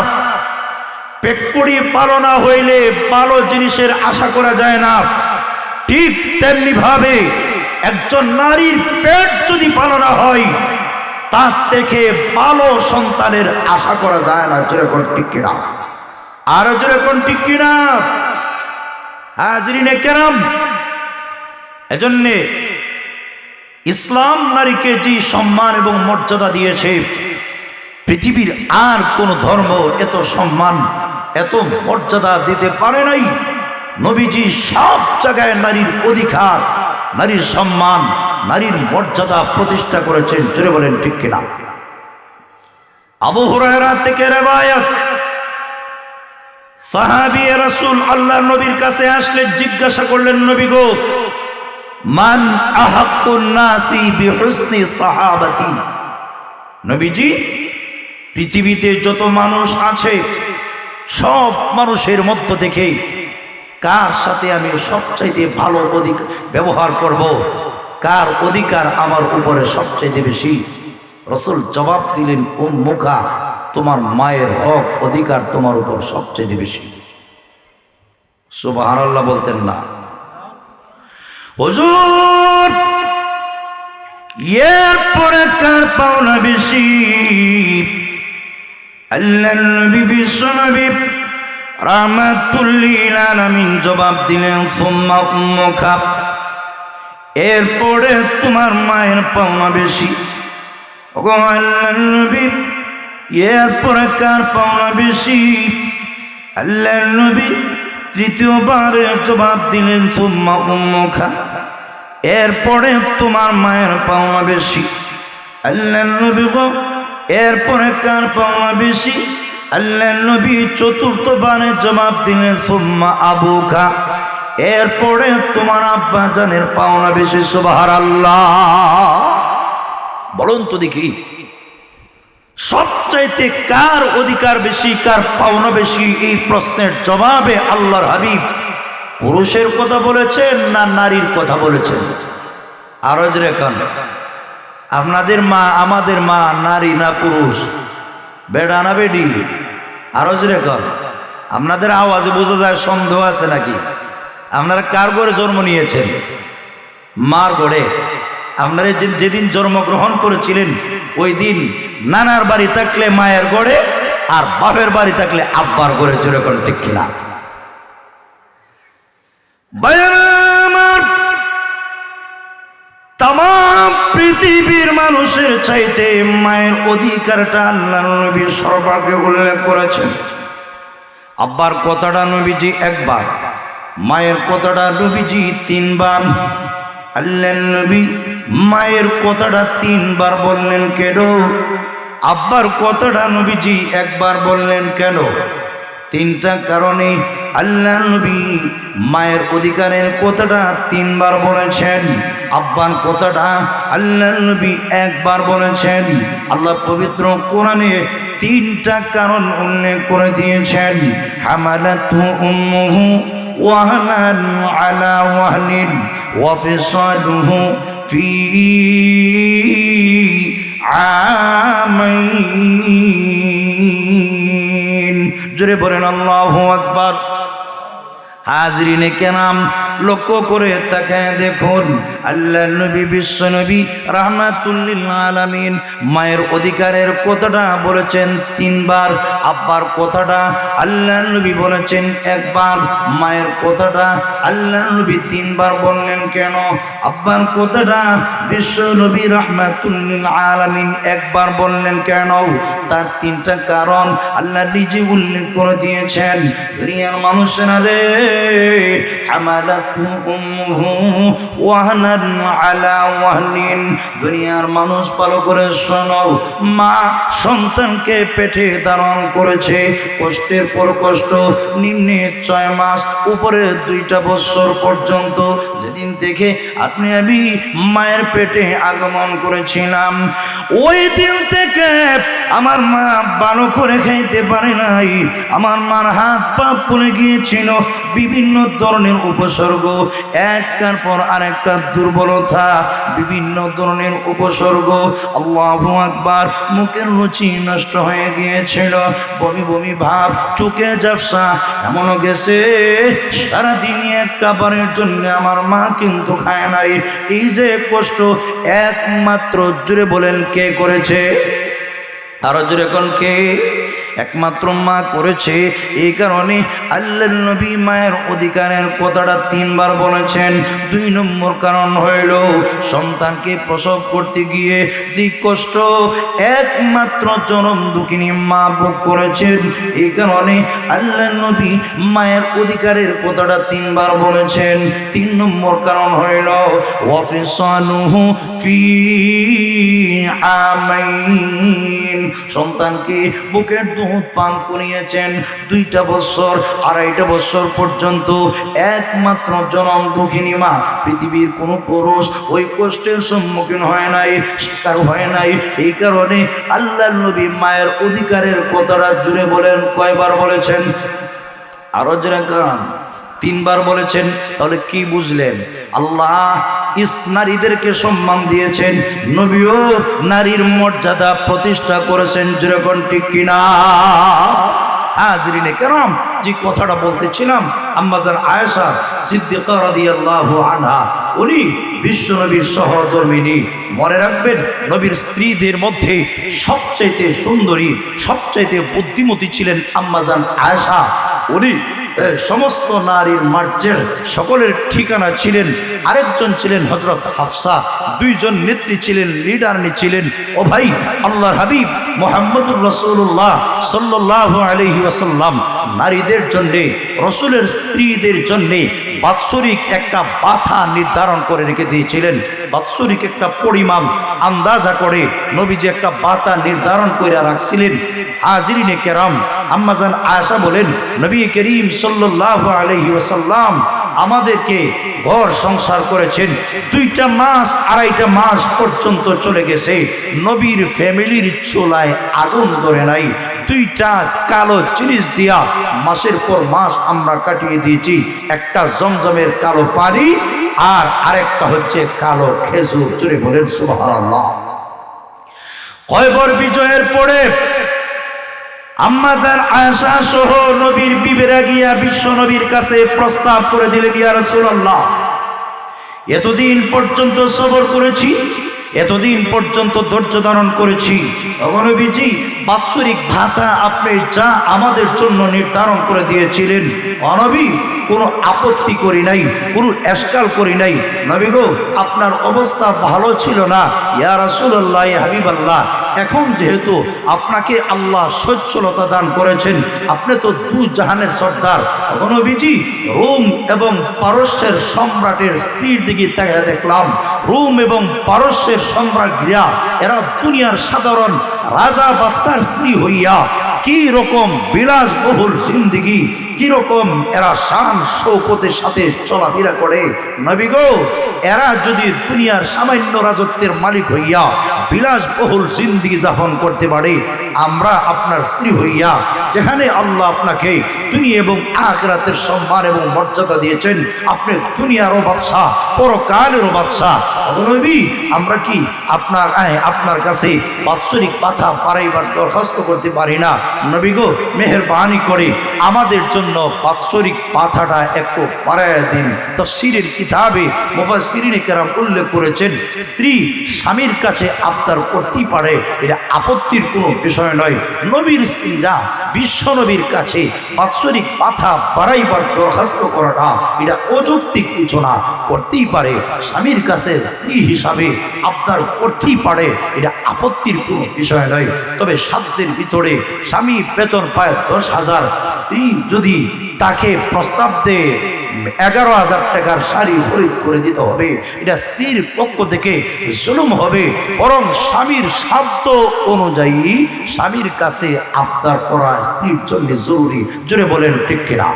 পেটপুরি ভালো না হইলে ভালো জিনিসের আশা করা যায় না। ঠিক তেমনি ভাবে একজন নারীর পেট যদি ভালো না হয়, তার থেকে ভালো সন্তানের আশা করা যায় না। জোরে কোন ঠিক কিনা? আর জোরে কোন ঠিক কিনা? হাজরিনে কেরাম, এজন্যে ইসলাম নারীকে যে সম্মান এবং মর্যাদা দিয়েছে, পৃথিবীর আর কোন ধর্ম এত সম্মান এত মর্যাদা দিতে পারে নাই। নবীজি সব জায়গায় নারীর অধিকার, নারীর সম্মান, নারীর মর্যাদা প্রতিষ্ঠা করেছেন। জোরে বলেন ঠিক কিনা? আবু হুরায়রা থেকে রিওয়ায়াত, সাহাবী রাসূল আল্লাহ নবীর কাছে আসলে জিজ্ঞাসা করলেন, নবী গো, মান আহাক্কুন নাসি বিহুসনি সাহাবাতি, নবীজি পৃথিবীতে যত মানুষ আছে সব মানুষের মধ্য থেকে কার সাথে আমি সবচাইতে ভালো অধিকার ব্যবহার করব, কার অধিকার আমার উপরে সবচাইতে বেশি? রাসূল জবাব দিলেন, উম্মুকা, তোমার মায়ের হক অধিকার তোমার উপর সবচাইতে বেশি। সুবহানাল্লাহ বলতেন না? হুজুর এরপরে কার পাওনা বেশি? আল্লাহর নবী বিশ্বনবী রাহমাতুল লিল আলামিন জবাব দিলেন, সুম্মা উম্মুকা, এরপরে তোমার মায়ের পাওনা বেশি। ওগো আল্লাহর নবী এরপরে কার পাওনা বেশি? আল্লাহর নবী তৃতীয়বার জবাব দিলেন, সুম্মা উম্মুকা, এরপরে তোমার মায়ের পাওনা বেশি। আল্লাহর নবী গো এরপরে কার পাওনা বেশি? আল্লাহর নবী চতুর্থবারে জবাব দিলেন, সুম্মা আবুকা, এরপরে তোমার আব্বা জানের পাওনা বেশি। সুবহানাল্লাহ। বলুন তো দেখি, সবচাইতে কার অধিকার বেশি, কার পাওনা বেশি? এই প্রশ্নের জবাবে আল্লাহর হাবিব পুরুষের কথা বলেছেন না নারীর কথা বলেছেন? আরো জোরে কান। আপনাদের মা আমাদের মা নারী না পুরুষ, বেড়া না বেডি? আরো জোরে কর। আপনাদের আওয়াজে বোঝা যায় সন্দেহ আছে নাকি? আপনারা কার ঘরে জন্ম নিয়েছেন? মার ঘরে। আপনারা যেদিন জন্মগ্রহণ করেছিলেন ওই দিন নানার বাড়ি থাকলে মায়ের ঘরে, আর বাপের বাড়ি থাকলে আব্বার ঘরে। জোরে কর ঠিক কিনা? তাম পৃথিবীর মানুষের চাইতে মায়ের অধিকারটা আল্লাহর নবী সর্বাগ্রে উল্লেখ করেছেন। আব্বার কথাটা নবীজি একবার, মায়ের কথাটা নবীজি তিনবার। আল্লাহর নবী মায়ের কথাটা তিনবার বললেন কেন? আব্বার কথাটা নবীজি একবার বললেন কেন? তিনটা কারণে আল্লাহ নবী মায়ের অধিকারের কথাটা তিনবার বলেছেন, আব্বার কথাটা আল্লাহ নবী একবার বলেছেন। আল্লাহ পবিত্র কোরআনে তিনটা কারণ উল্লেখ করে দিয়েছেন। হামালাতু উম্মুহু ওয়াহনান আলা ওয়াহনিন ওয়া ফিসালুহু ফি আমাইন। জোরে বলেন আল্লাহু আকবার। হাজরিনে কেরাম, লক্ষ্য করে তাকায় দেখুন, আল্লাহ নবী বিশ্ব নবী রাহমাতুল লিল আলামিন মায়ের অধিকারের কথাটা বলেছেন তিনবার, আব্বার কথাটা আল্লাহ নবী বলেছেন একবার। মায়ের কথাটা আল্লাহ নবী তিনবার বললেন কেন? আব্বার কথাটা বিশ্ব নবী রাহমাতুল লিল আলামিন একবার বললেন কেন? তার তিনটা কারণ আল্লাহ নিজে উল্লেখ করে দিয়েছেন। দুনিয়ার মানুষেরা রে, হামালাতু উম্মুহু ওয়াহনান আলা ওয়াহনিন। দুনিয়ার মানুষ ভালো করে শোনো, মা সন্তানকে পেটে ধারণ করেছে কষ্টের পর কষ্ট, নিম্নে 6 মাস, উপরে 2টা বছর পর্যন্ত। যেদিন থেকে আপনি আমি মায়ের পেটে আগমন করেছিলাম, ওই দিন থেকে আমার মা ভালো করে খাইতে পারে নাই। আমার মার হাত পা পুড়ে গিয়েছিল, বিভিন্ন ধরনের উপসর্গ, একটার পর আরেকটা দুর্বলতা, বিভিন্ন ধরনের উপসর্গ। আল্লাহু আকবার। মুখের রুচি নষ্ট হয়ে গিয়েছিল, বমি বমি ভাব, চোখে ঝাপসা এমনও গেছে সারাদিন একটা বারের জন্য আমার মা কিন্তু খায় নাই। এই যে কষ্ট একমাত্র, জোরে বলেন কে করেছে? আরো জোরে কোন কে? একমাত্র মা করেছে। এই কারণে আল্লাহর নবী মায়ের অধিকারের কথাটা তিনবার বলেছেন। 2 নম্বর কারণ হইল, সন্তানকে প্রসব করতে গিয়ে যে কষ্ট একমাত্র জনম দুঃখিনী মা ভোগ করেছেন, এই কারণে আল্লাহর নবী মায়ের অধিকারের কথাটা তিনবার বলেছেন। 3 নম্বর কারণ হইল, ওয়া ফিসালুহু ফি আমাইন। সন্তানকে বুকের দুধ পান করিয়েছেন 2টা বছর, 2.5 বছর পর্যন্ত। একমাত্র জনম দুঃখিনী মা, পৃথিবীর কোনো পুরুষ ওই কষ্টের সম্মুখীন হয় নাই, শিকার হয় নাই। এই কারণে আল্লাহর নবী মায়ের অধিকারের কথাটা জুড়ে বলেন কয়বার বলেছেন? আরো জোরে কান, 3বার বলেছেন। তাহলে কি বুঝলেন? আল্লাহ নারীদেরকে সম্মান দিয়েছেন, নবীও নারীর মর্যাদা প্রতিষ্ঠা করেছেন। যেরকম ঠিক কিনা? হাজরিনে কেরাম, যে কথাটা বলতেছিলাম, আম্মাজান আয়েশা সিদ্দিকা রাদিয়াল্লাহু আনহা, উনি বিশ্ব নবীর সহধর্মিনী। মনে রাখবেন, নবীর স্ত্রীদের মধ্যে সবচাইতে সুন্দরী, সবচাইতে বুদ্ধিমতী ছিলেন আম্মাজান আয়েশা। উনি সমস্ত নারীর মার্চের সকলের ঠিকানা ছিলেন। আরেকজন ছিলেন হযরত হাফসা। 2 জন নেত্রী ছিলেন, লিডারনি ছিলেন। ও ভাই, আল্লাহর হাবিব মুহাম্মদুর রাসূলুল্লাহ সাল্লাল্লাহু আলাইহি ওয়াসাল্লাম নারীদের জন্য, রাসূলের স্ত্রীদের জন্য বাৎসরিক একটা বাথা নির্ধারণ করে রেখে দিয়েছিলেন। বাৎসরিক একটা পরিমাণ আন্দাজা করে নবীজি একটা বাতা নির্ধারণ করে রাখছিলেন। হাজিরিনে কেরাম, আম্মাজান আয়েশা বলেন, নবী করিম সাল্লাল্লাহু আলাইহি ওয়াসাল্লাম আমাদেরকে ঘর সংসার করেছেন। 2টা মাস 2.5 মাস পর্যন্ত চলে গেছে, নবীর ফ্যামিলির চুলায় আগুন ধরে নাই। 2টা কালো জিনিস দিয়া মাসের পর মাস আমরা কাটিয়ে দিয়েছি। একটা জমজমের কালো পানি, আর আরেকটা হচ্ছে কালো খেজুর। জোরে বলেন সুবহানাল্লাহ। খয়বর বিজয়ের পরে আম্মাজান আয়েশা সহ নবীর বিবিরা গিয়া বিশ্ব নবীর কাছে প্রস্তাব করে দিলেন, ইয়া রাসূলুল্লাহ, এতদিন পর্যন্ত সবর করেছি, এতদিন পর্যন্ত ধৈর্য ধারণ করেছি, নবীজি বাৎসরিক ভাতা আপনি যা আমাদের জন্য নির্ধারণ করে দিয়েছিলেন, নবী কোনো আপত্তি করি নাই, কোনো এশকাল করি নাই। নবী গো, আপনার অবস্থা ভালো ছিল না, ইয়া রাসূলুল্লাহ, ইয়া হাবিবাল্লাহ, এখন যেহেতু আপনাকে আল্লাহ সচ্ছলতা দান করেছেন, আপনি তো দু জাহানের সর্দার, নবীজি রোম এবং পারস্যের সম্রাটের স্ত্রীর দিকে তাকিয়ে দেখলাম, রোম এবং পারস্যের সম্রাটরা এরা দুনিয়ার সাধারণ রাজা বাদশার স্ত্রী হইয়া কি রকম বিলাসবহুল জিন্দেগি, কি রকম এরা শান শৌকতের সাথে চলাফেরা করে। নবী গো, এরা যদি দুনিয়ার সামান্য রাজত্বের মালিক হইয়া বিলাসবহুল জিন্দেগি যাপন করতে পারে, আমরা আপনার স্ত্রী হইয়া যেখানে আল্লাহ আপনাকে দুনিয়া এবং আখিরাতের সম্মান এবং মর্যাদা দিয়েছেন, আপনি দুনিয়ারও বাদশাহ, পরকালেরও বাদশাহ, নবী আমরা কি আপনার কাছে বাৎসরিক পাথা বাড়াইবার দরখাস্ত করতে পারি না? নবী গো, মেহেরবানি করে আমাদের জন্য বাৎসরিক পাথাটা একটু বাড়াইয়া দিন। তাফসীরের কিতাবে মুফাসসিরিনে কেরাম উল্লেখ করেছেন, স্ত্রী স্বামীর কাছে আবদার করতেই পারে, এটা আপত্তির কোনো বিষয় নয়। নবীর স্ত্রীরা বিশ্ব নবীর কাছে বাৎসরিক পাথা বাড়াইবার দরখাস্ত করাটা এটা অযৌক্তিক কিছু না, করতেই পারে। স্বামীর কাছে স্ত্রী হিসাবে আবদার করতেই পারে, এটা আপত্তির কোনো বিষয় নয়। তবে সাধ্যের ভিতরে স্বামী বেতন পায় 10,000, স্ত্রী যদি তাকে প্রস্তাব দেয় 11,000 টাকার শাড়ি খরিদ করে দিতে হবে, এটা স্ত্রীর পক্ষ থেকে জুলুম হবে। বরং স্বামীর সাধ্য অনুযায়ী স্বামীর কাছে আবদার করা স্ত্রীর জন্য জরুরি। জোরে বলেন ঠিক কিনা?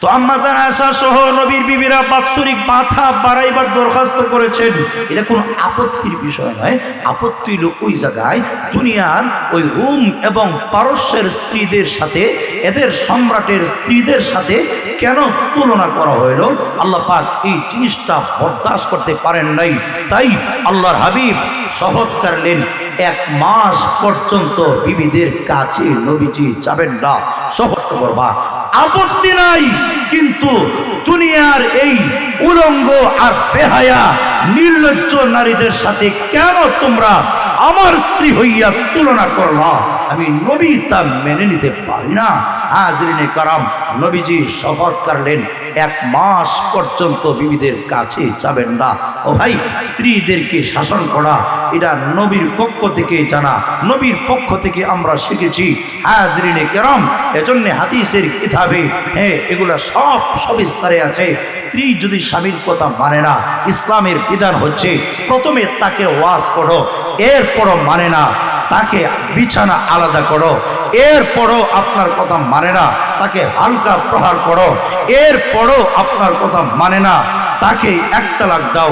তো আম্মাজান আয়েশা সহ নবীর বিবিরা বাৎসরিক পাথা বাড়াইবার দরখাস্ত করেছেন, এটা কোনো আপত্তির বিষয় নয়। আপত্তি হলো ওই জায়গায় দুনিয়ার ওই রোম এবং পারস্যের স্ত্রীদের সাথে এদের সম্রাটের স্ত্রীদের সাথে কেন তুলনা করা হইল, আল্লাহ পাক এই জিনিসটা বরদাস্ত করতে পারেন নাই। তাই আল্লাহর হাবিব শপথ করলেন, 1 মাস পর্যন্ত বিবিদের কাছে নবীজি যাবেন না, শপথ করবা, আপত্তি নাই। কিন্তু দুনিয়ার এই উলঙ্গ আর বেহায়া নির্লজ্জ নারীদের সাথে কেন তোমরা আমার স্ত্রী হইয়া তুলনা করলা? আমি নবী তা মেনে নিতে পারি না। হাজরিনে কারাম, নবীজি শপথ করলেন 1 মাস পর্যন্ত বিবিদের কাছে যাবেন না। ও ভাই, স্ত্রীদেরকে শাসন করা এটা নবীর পক্ষ থেকে জানা, নবীর পক্ষ থেকে আমরা শিখেছি। হাজরিনে কেরাম, এজন্য হাদিসের কিতাবে এগুলা সব সবিস্তারে আছে। স্ত্রী যদি স্বামীর কথা মানে না, ইসলামের বিধান হচ্ছে প্রথমে তাকে ওয়াজ করো, এরপরও মানে না তাকে বিছানা আলাদা করো, এরপরও আপনার কথা মানে না তাকে হালকা প্রহার করো, এরপরও আপনার কথা মানে না তাকে 1 তালাক দাও,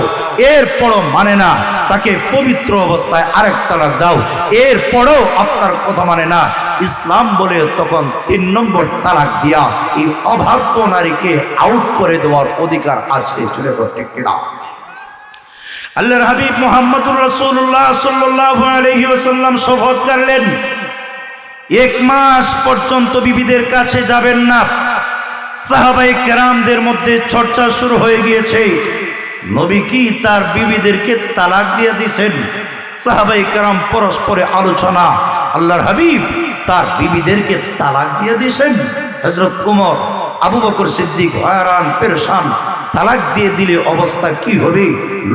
এরপরও মানে না তাকে পবিত্র অবস্থায় 1 তালাক দাও, এরপরও আপনার কথা মানে না, ইসলাম বলে তখন 3 নম্বর তালাক দিয়া এই অভাগ্য নারীকে আউট করে দেওয়ার অধিকার আছে। চলে করতে কিনা? আল্লাহর হাবিব মুহাম্মদুর রাসূলুল্লাহ সাল্লাল্লাহু আলাইহি ওয়াসাল্লাম শপথ করলেন, 1 মাস পর্যন্ত বিবিদের কাছে যাবেন না। সাহাবায়ে কেরামদের মধ্যে চর্চা শুরু হয়ে গিয়েছে, নবী কি তার বিবিদেরকে তালাক দিয়ে দিয়েছেন? সাহাবায়ে কেরাম পরস্পরে আলোচনা, আল্লাহর হাবিব তার বিবিদেরকে তালাক দিয়ে দিয়েছেন। হযরত ওমর, আবু বকর সিদ্দিক হয়রান পেরেশান, তালাক দিয়ে দিলে অবস্থা কি হবে?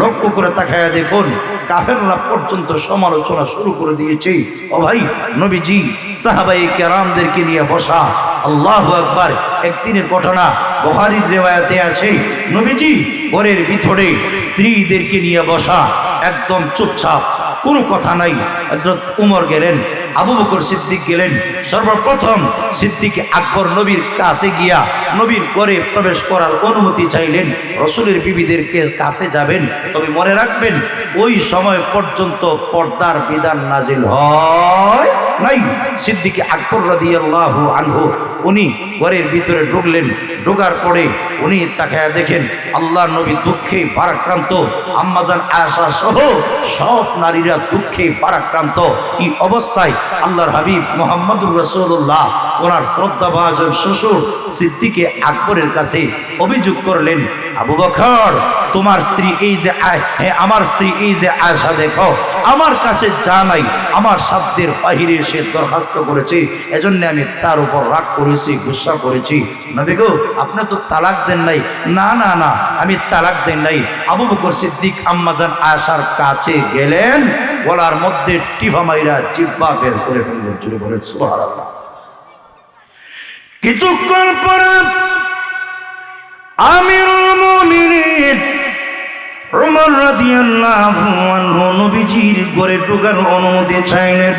লক্ষ্য করে তাকায়া দেখুন, কাফেররা পর্যন্ত সমালোচনা শুরু করে দিয়েছে। ও ভাই, নবীজি সাহাবায়ে কেরামদেরকে নিয়ে বসা, আল্লাহু আকবার। একদিনের ঘটনা বুখারীর রিওয়ায়াতে আছে, নবীজি ঘরের ভিতরে স্ত্রীদেরকে নিয়ে বসা, একদম চুপচাপ, কোনো কথা নাই। হযরত ওমর গেলেন, আবু বকর সিদ্দিক গেলেন। সর্বপ্রথম সিদ্দিক আকবর নবীর কাছে গিয়া নবীর ঘরে প্রবেশ করার অনুমতি চাইলেন। রাসূলের বিবিদেরকে কাছে যাবেন, তবে মনে রাখবেন ওই সময় পর্যন্ত পর্দার বিধান নাজিল হয় নাই। সিদ্দিক আকবর রাদিয়াল্লাহু আনহু উনি ঘরের ভিতরে ঢুকলেন। ঢোকার পরে উনি তাকায়া দেখেন আল্লাহর নবী দুঃখে ভারাক্রান্ত, আম্মাজান আয়েশা সহ সব নারীরা দুঃখে ভারাক্রান্ত। এই অবস্থায় আল্লাহর হাবিব মুহাম্মদুর রাসূলুল্লাহ ওনার শ্রদ্ধাভাজন শ্বশুর সিদ্দিকে আকবরের কাছে অভিযোগ করলেন, আবু বকর, তোমার স্ত্রী এই যে আমার স্ত্রী এই যে আয়েশা, দেখো আমার কাছে যা নাই আমার সাধ্যের বাহিরে সে দরখাস্ত করেছে, এজন্য আমি তার উপর রাগ করেছি, গুসা করেছি। নবী গো, আপনি তো তালাক দেন নাই। না না না, আমি তালাক দেন নাই। আবু বকর সিদ্দিক আম্মাজান আয়েশার কাছে গেলেন, গলার মধ্যে টিফা মাইরা জিহ্বা বের করে ফেললেন। জুড়ে বলেন সুবহানাল্লাহ। কিছুক্ষণ পরে আমিরুল মুমিনিন ওমর রাদিয়াল্লাহু আনহু নবীজির ঘরে ঢোকার অনুমতি চাইলেন।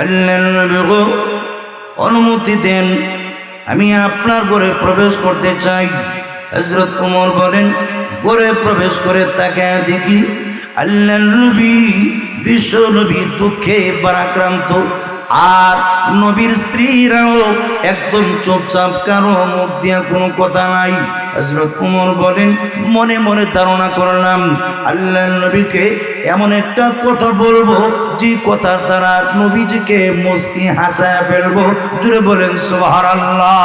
আল্লাহর নবী গো, অনুমতি দেন, আমি আপনার ঘরে প্রবেশ করতে চাই। হযরত ওমর বলেন, ঘরে প্রবেশ করে তাকায় দেখি আল্লাহর নবী, বিশ্ব নবী দুঃখে ভারাক্রান্ত, আর নবীর স্ত্রীরাও একদম চুপচাপ, কারো মুখ দিয়া কোনো কথা নাই। হযরত ওমর বলেন, মনে মনে ধারণা করলাম আল্লাহর নবীকে এমন একটা কথা বলবো যে কথার দ্বারা নবীজিকে মুস্কি হাসায় ফেলবো। জুড়ে বলেন সুবহানাল্লাহ।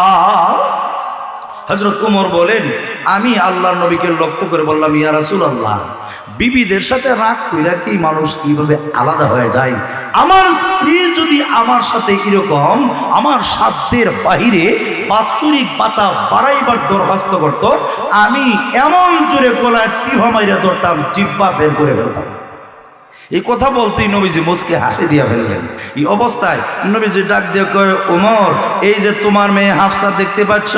হযরত ওমর বলেন, আমি আল্লাহর নবীকে লক্ষ্য করে বললাম, ইয়া রাসূলুল্লাহ, বিবিদের সাথে রাগ কইরা কি মানুষ কিভাবে আলাদা হয়ে যায়? আমার স্ত্রী যদি আমার সাথে এরকম আমার সাধ্যের বাহিরে বাৎসরিক পাতা বাড়াইবার দরখাস্ত করত, আমি এমন জোরে গলায় টিহা মাইরা ধরতাম, জিহ্বা বের করে ফেলতাম। এই কথা বলতেই নবীজি মুস্কে হাসি দিয়া ফেললেন। এই অবস্থায় নবীজি ডাক দিয়ে কয়, ওমর, এই যে তোমার মেয়ে হাফসা দেখতে পাচ্ছ,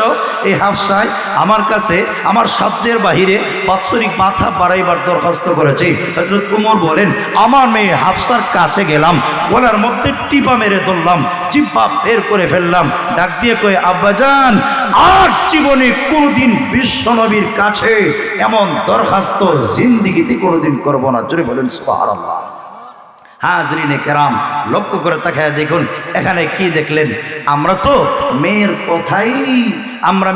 এই হাফসায় আমার কাছে আমার সাধ্যের বাহিরে বাৎসরিক মাথা বাড়াইবার দরখাস্ত করেছে। হযরত ওমর বলেন, আমার মেয়ে হাফসার কাছে গেলাম, গলার মধ্যে টিপা মেরে ধরলাম, জিহ্বা বের করে ফেললাম। ডাক দিয়ে কয়, আব্বাজান, আর জীবনে কোনোদিন বিশ্ব নবীর কাছে এমন দরখাস্ত জিন্দেগিতে কোনোদিন করব না। জোরে বলেন সুবহানাল্লাহ। হাজরিনে কেরাম, লক্ষ্য করে তাকায় দেখুন এখানে কি দেখলেন? আমরা তো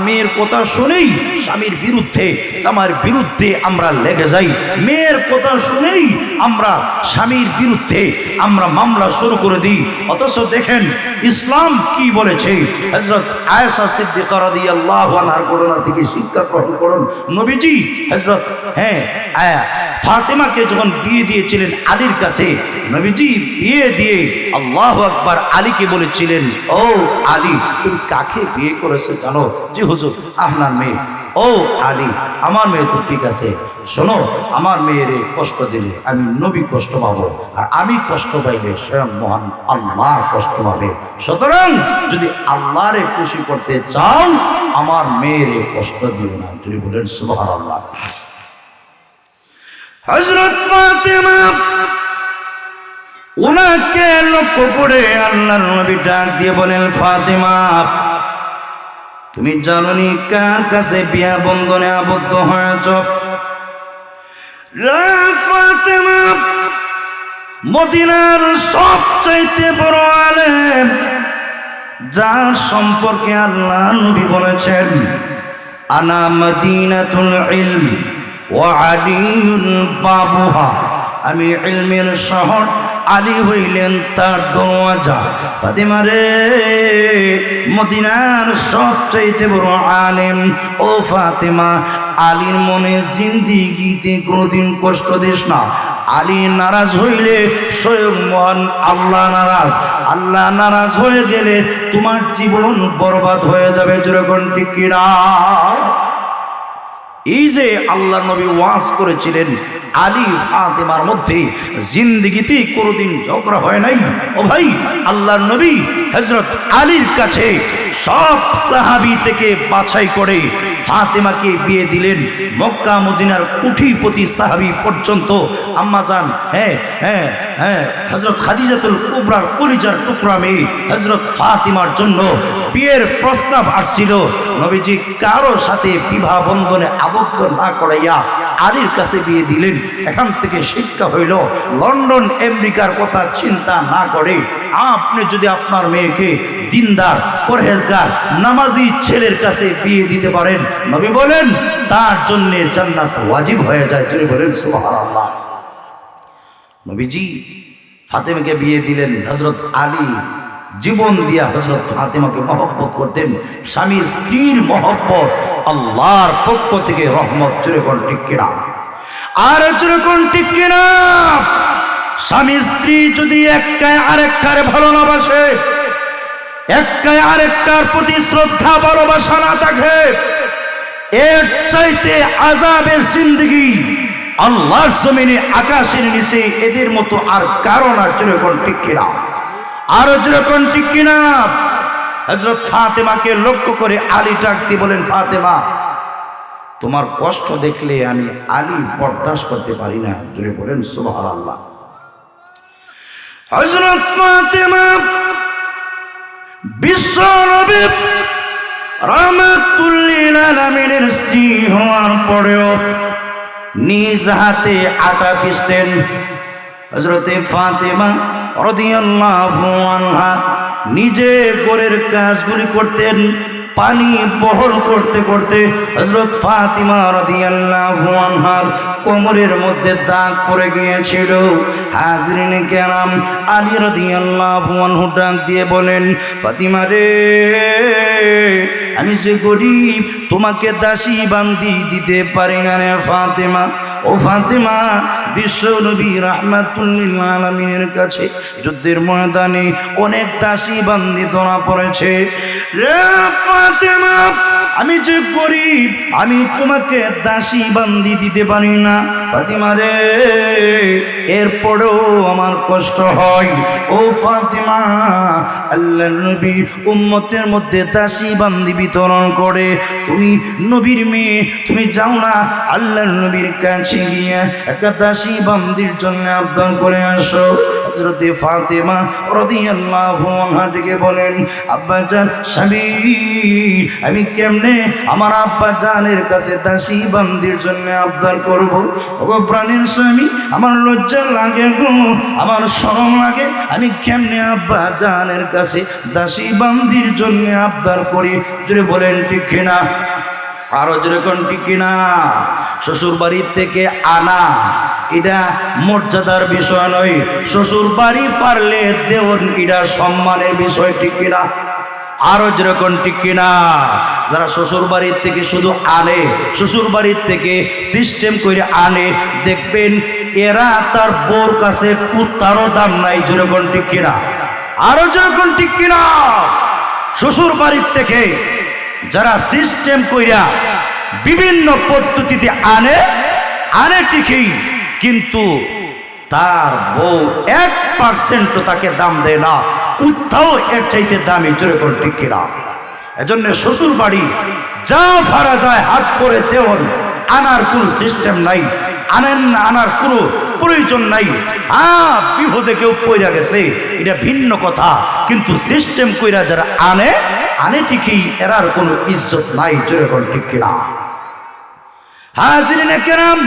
মেয়ের কথা শুনেই স্বামীর বিরুদ্ধে, স্বামীর বিরুদ্ধে আমরা লেগে যাই। মেয়ের কথা শুনেই আমরা স্বামীর বিরুদ্ধে আমরা মামলা শুরু করে দিই। অথচ দেখেন ইসলাম কি বলেছে। হযরত আয়েশা সিদ্দিকা রাদিয়াল্লাহু আনহার ঘটনা থেকে শিক্ষা গ্রহণ করুন। নবীজি হযরত ফাতেমাকে যখন বিয়ে দিয়েছিলেন আলীর কাছে, নবীজি বিয়ে দিয়ে আল্লাহু আকবার আলীকে বলেছিলেন, ও আলী, তুমি কাকে বিয়ে করেছো জানো? জি হুজুর, আপনার মেয়ে। ও আলী, আমার মেয়ে তো ঠিক আছে, শোনো, আমার মেয়েরে কষ্ট দিলে আমি নবী কষ্ট পাবো, আর আমি কষ্ট পাইলে স্বয়ং মহান আল্লাহ কষ্ট পাবে। সুতরাং যদি আল্লাহরে খুশি করতে চাও, আমার মেয়েরে কষ্ট দিও না। যদি বলেন সুবহানাল্লাহ। হযরত ফাতেমা, ওনাকে লক্ষ্য করে আল্লাহর নবী ডাক দিয়ে বলেন, ফাতেমা, তুমি জানোনি কার কাছে বিয়া বন্ধনে আবদ্ধ হয়েছ? ফাতেমা মদিনার সবচাইতে বড় আলেম, যার সম্পর্কে আল্লাহ নবী বলেছেন, আনা মদিনাতুল ইলম ওয়া আলিউল বাবুহা, আমি ইলমের শহর, আলী হইলেন তার দরওয়াজা। ফাতেমা রে, মদিনার সবচাইতে বড় আলেম ও ফাতেমা, আলীর মনে জিন্দিগিতে কোনোদিন কষ্ট দিস না। আলী নারাজ হইলে স্বয়ং মহান আল্লাহ নারাজ। আল্লাহ নারাজ হয়ে গেলে তোমার জীবন বরবাদ হয়ে যাবে। যেরকম ঠিক কিনা? এই যে আল্লাহ নবী ওয়াজ করেছিলেন, আলী ফাতেমার মধ্যে জিন্দেগিতে কোনোদিন ঝগড়া হয় নাই। ও ভাই, আল্লাহর নবী হযরত আলীর কাছে সব সাহাবী থেকে বাছাই করে ফাতেমাকে বিয়ে দিলেন। মক্কা মদিনার কোটিপতি সাহাবী পর্যন্ত আম্মাজান হযরত খাদিজাতুল কুবরার কলিজার টুকরা মেয়ে হযরত ফাতেমার জন্য বিয়ের প্রস্তাব আসছিল। নবীজি কারোর সাথে বিবাহ বন্ধনে আবদ্ধ না করাইয়া আলীর কাছে বিয়ে দিলেন। এখান থেকে শিক্ষা হইল, লন্ডন আমেরিকার কথা চিন্তা না করে আপনি যদি আপনার মেয়েকে দিনদার, পরহেজগার, নামাজি ছেলের কাছে বিয়ে দিতে পারেন, নবী বলেন তার জন্য জান্নাত ওয়াজিব হয়ে যায়। তিনি বলেন সুবহানাল্লাহ। নবীজি ফাতেমাকে বিয়ে দিলেন। হযরত আলী জীবন দিয়া হযরত ফাতেমাকে মহব্বত করতেন। স্বামীর স্ত্রীর মহব্বত আল্লাহর পক্ষ থেকে রহমত। জোরে কোন ঠিক কিনা? আর জোরে কোন ঠিক কিনা? স্বামী স্ত্রী যদি একটাই আরেকটারে ভালো না বাসে, একটাই আরেকটার প্রতি শ্রদ্ধা ভালোবাসা না থাকে, এর চাইতে আযাবের জিন্দেগি আল্লাহর জমিনে আকাশের নিচে এদের মতো আর কারণ আর জোরে কোন ঠিক কিনা? আর জোরে কোন ঠিক কিনা? হযরত ফাতেমাকে লক্ষ্য করে আলী ডাক দিয়ে বলেন, ফাতেমা তোমার কষ্ট দেখলে আমি আলী বরদাস্ত করতে পারি না। জোরে বলেন সুবহানাল্লাহ। হযরত ফাতেমা বিশ্ব নবী রাহমাতুল লিল আলামিনের স্ত্রী হওয়ার পরেও নিজ হাতে আটা পিষতেন। হযরতে ফাতেমা রাদিয়াল্লাহু আনহা নিজে ঘরের কাজগুলি করতেন। পানি বহল করতে করতে হযরত ফাতিমা রাদিয়াল্লাহু আনহার কোমরের মধ্যে দাগ পড়ে গিয়েছিল। হাজরিন কেরাম, আলী রাদিয়াল্লাহু আনহু ডাক দিয়ে বলেন, ফাতিমা রে, আমি যে গরিব, তোমাকে দাসী বান্দি দিতে পারি না রে ফাতেমা। ও ফাতেমা, বিশ্ব নবী রাহমাতুল লিল আলামিনের কাছে যুদ্ধের ময়দানে অনেক দাসী বান্দি ধরা পড়েছে। রে ফাতেমা, আমি যে গরিব, আমি তোমাকে দাসী বান্দি দিতে পারি না ফাতিমা রে, এরপরেও আমার কষ্ট হয়। ও ফাতিমা, আল্লাহর নবী উম্মতের মধ্যে দাসী বান্দি বিতরণ করে, তুমি নবীর মেয়ে, তুমি যাও না আল্লাহর নবীর কাছে গিয়ে একটা দাসী বান্দির জন্য আবদার করে আসো। হযরতে ফাতেমা রাদিয়াল্লাহু আনহা ডেকে বলেন, আব্বাজান, স্বামী, আমি কেমনে আমার আব্বা জানের কাছে দাসী বান্দির জন্য আবদার করব? ওগো প্রাণের স্বামী, আমার লজ্জা লাগে গো, আমার শরম লাগে, আমি কেমনে আব্বা জানের কাছে দাসী বান্দির জন্য আবদার করি? জোরে বলেন ঠিক কিনা? আরো জোরে কোন ঠিক কিনা? শ্বশুর বাড়ির থেকে আনা এটা মর্যাদার বিষয় নয়, শ্বশুর বাড়ি পারলে দেওয়ান এটা সম্মানের বিষয়, ঠিক কিনা? আরো যেরকম ঠিক কিনা? যারা শ্বশুর বাড়ির থেকে শুধু আনে, শ্বশুর বাড়ির থেকে সিস্টেম করে আনে, দেখবেন এরা তার বউর কাছে কুত্তারও দাম নাই। যেরকম ঠিক কিনা? আরো যেরকম ঠিক কিনা? শ্বশুর বাড়ির থেকে যারা সিস্টেম কইরা বিভিন্ন পদ্ধতিতে আনে ঠিকই, কিন্তু তার বউ 1% তাকে দাম দেয় না, কোথাও এর চাইতে দামি। জোরে কোন ঠিক কিনা? এজন্য শ্বশুর বাড়ি যা ভাড়া যায় হাত করে দেওয়ান, আনার কোন সিস্টেম নাই, আনেন না, আনার কোনো প্রয়োজন নাই। বিপদে কেউ পইরা গেছে এটা ভিন্ন কথা, কিন্তু সিস্টেম কইরা যারা আনে ঠিকই, এরার কোনো ইজ্জত নাই। জোরে কোন ঠিক কিনা? হাজিরিন কেরাম,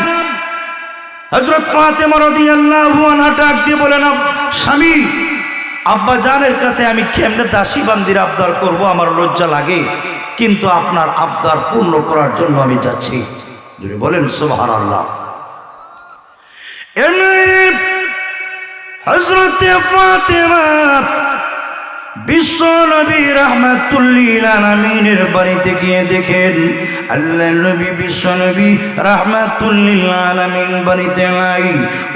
হযরত ফাতেমা রাদিয়াল্লাহু আনহা ডাক দিয়ে বলেন, স্বামী, আব্বা জানের কাছে আমি কেমনে দাসী বান্দির আবদার করব? আমার লজ্জা লাগে, কিন্তু আপনার আবদার পূর্ণ করার জন্য আমি যাচ্ছি। যদি বলেন সুবহানাল্লাহ। হযরত ফাতেমা বিশ্ব নবী রাহমাতুল লিল আলামিনের বাড়িতে গিয়ে দেখেন আল্লাহর নবী, বিশ্ব নবী রাহমাতুল লিল আলামিন বাড়িতে নাই।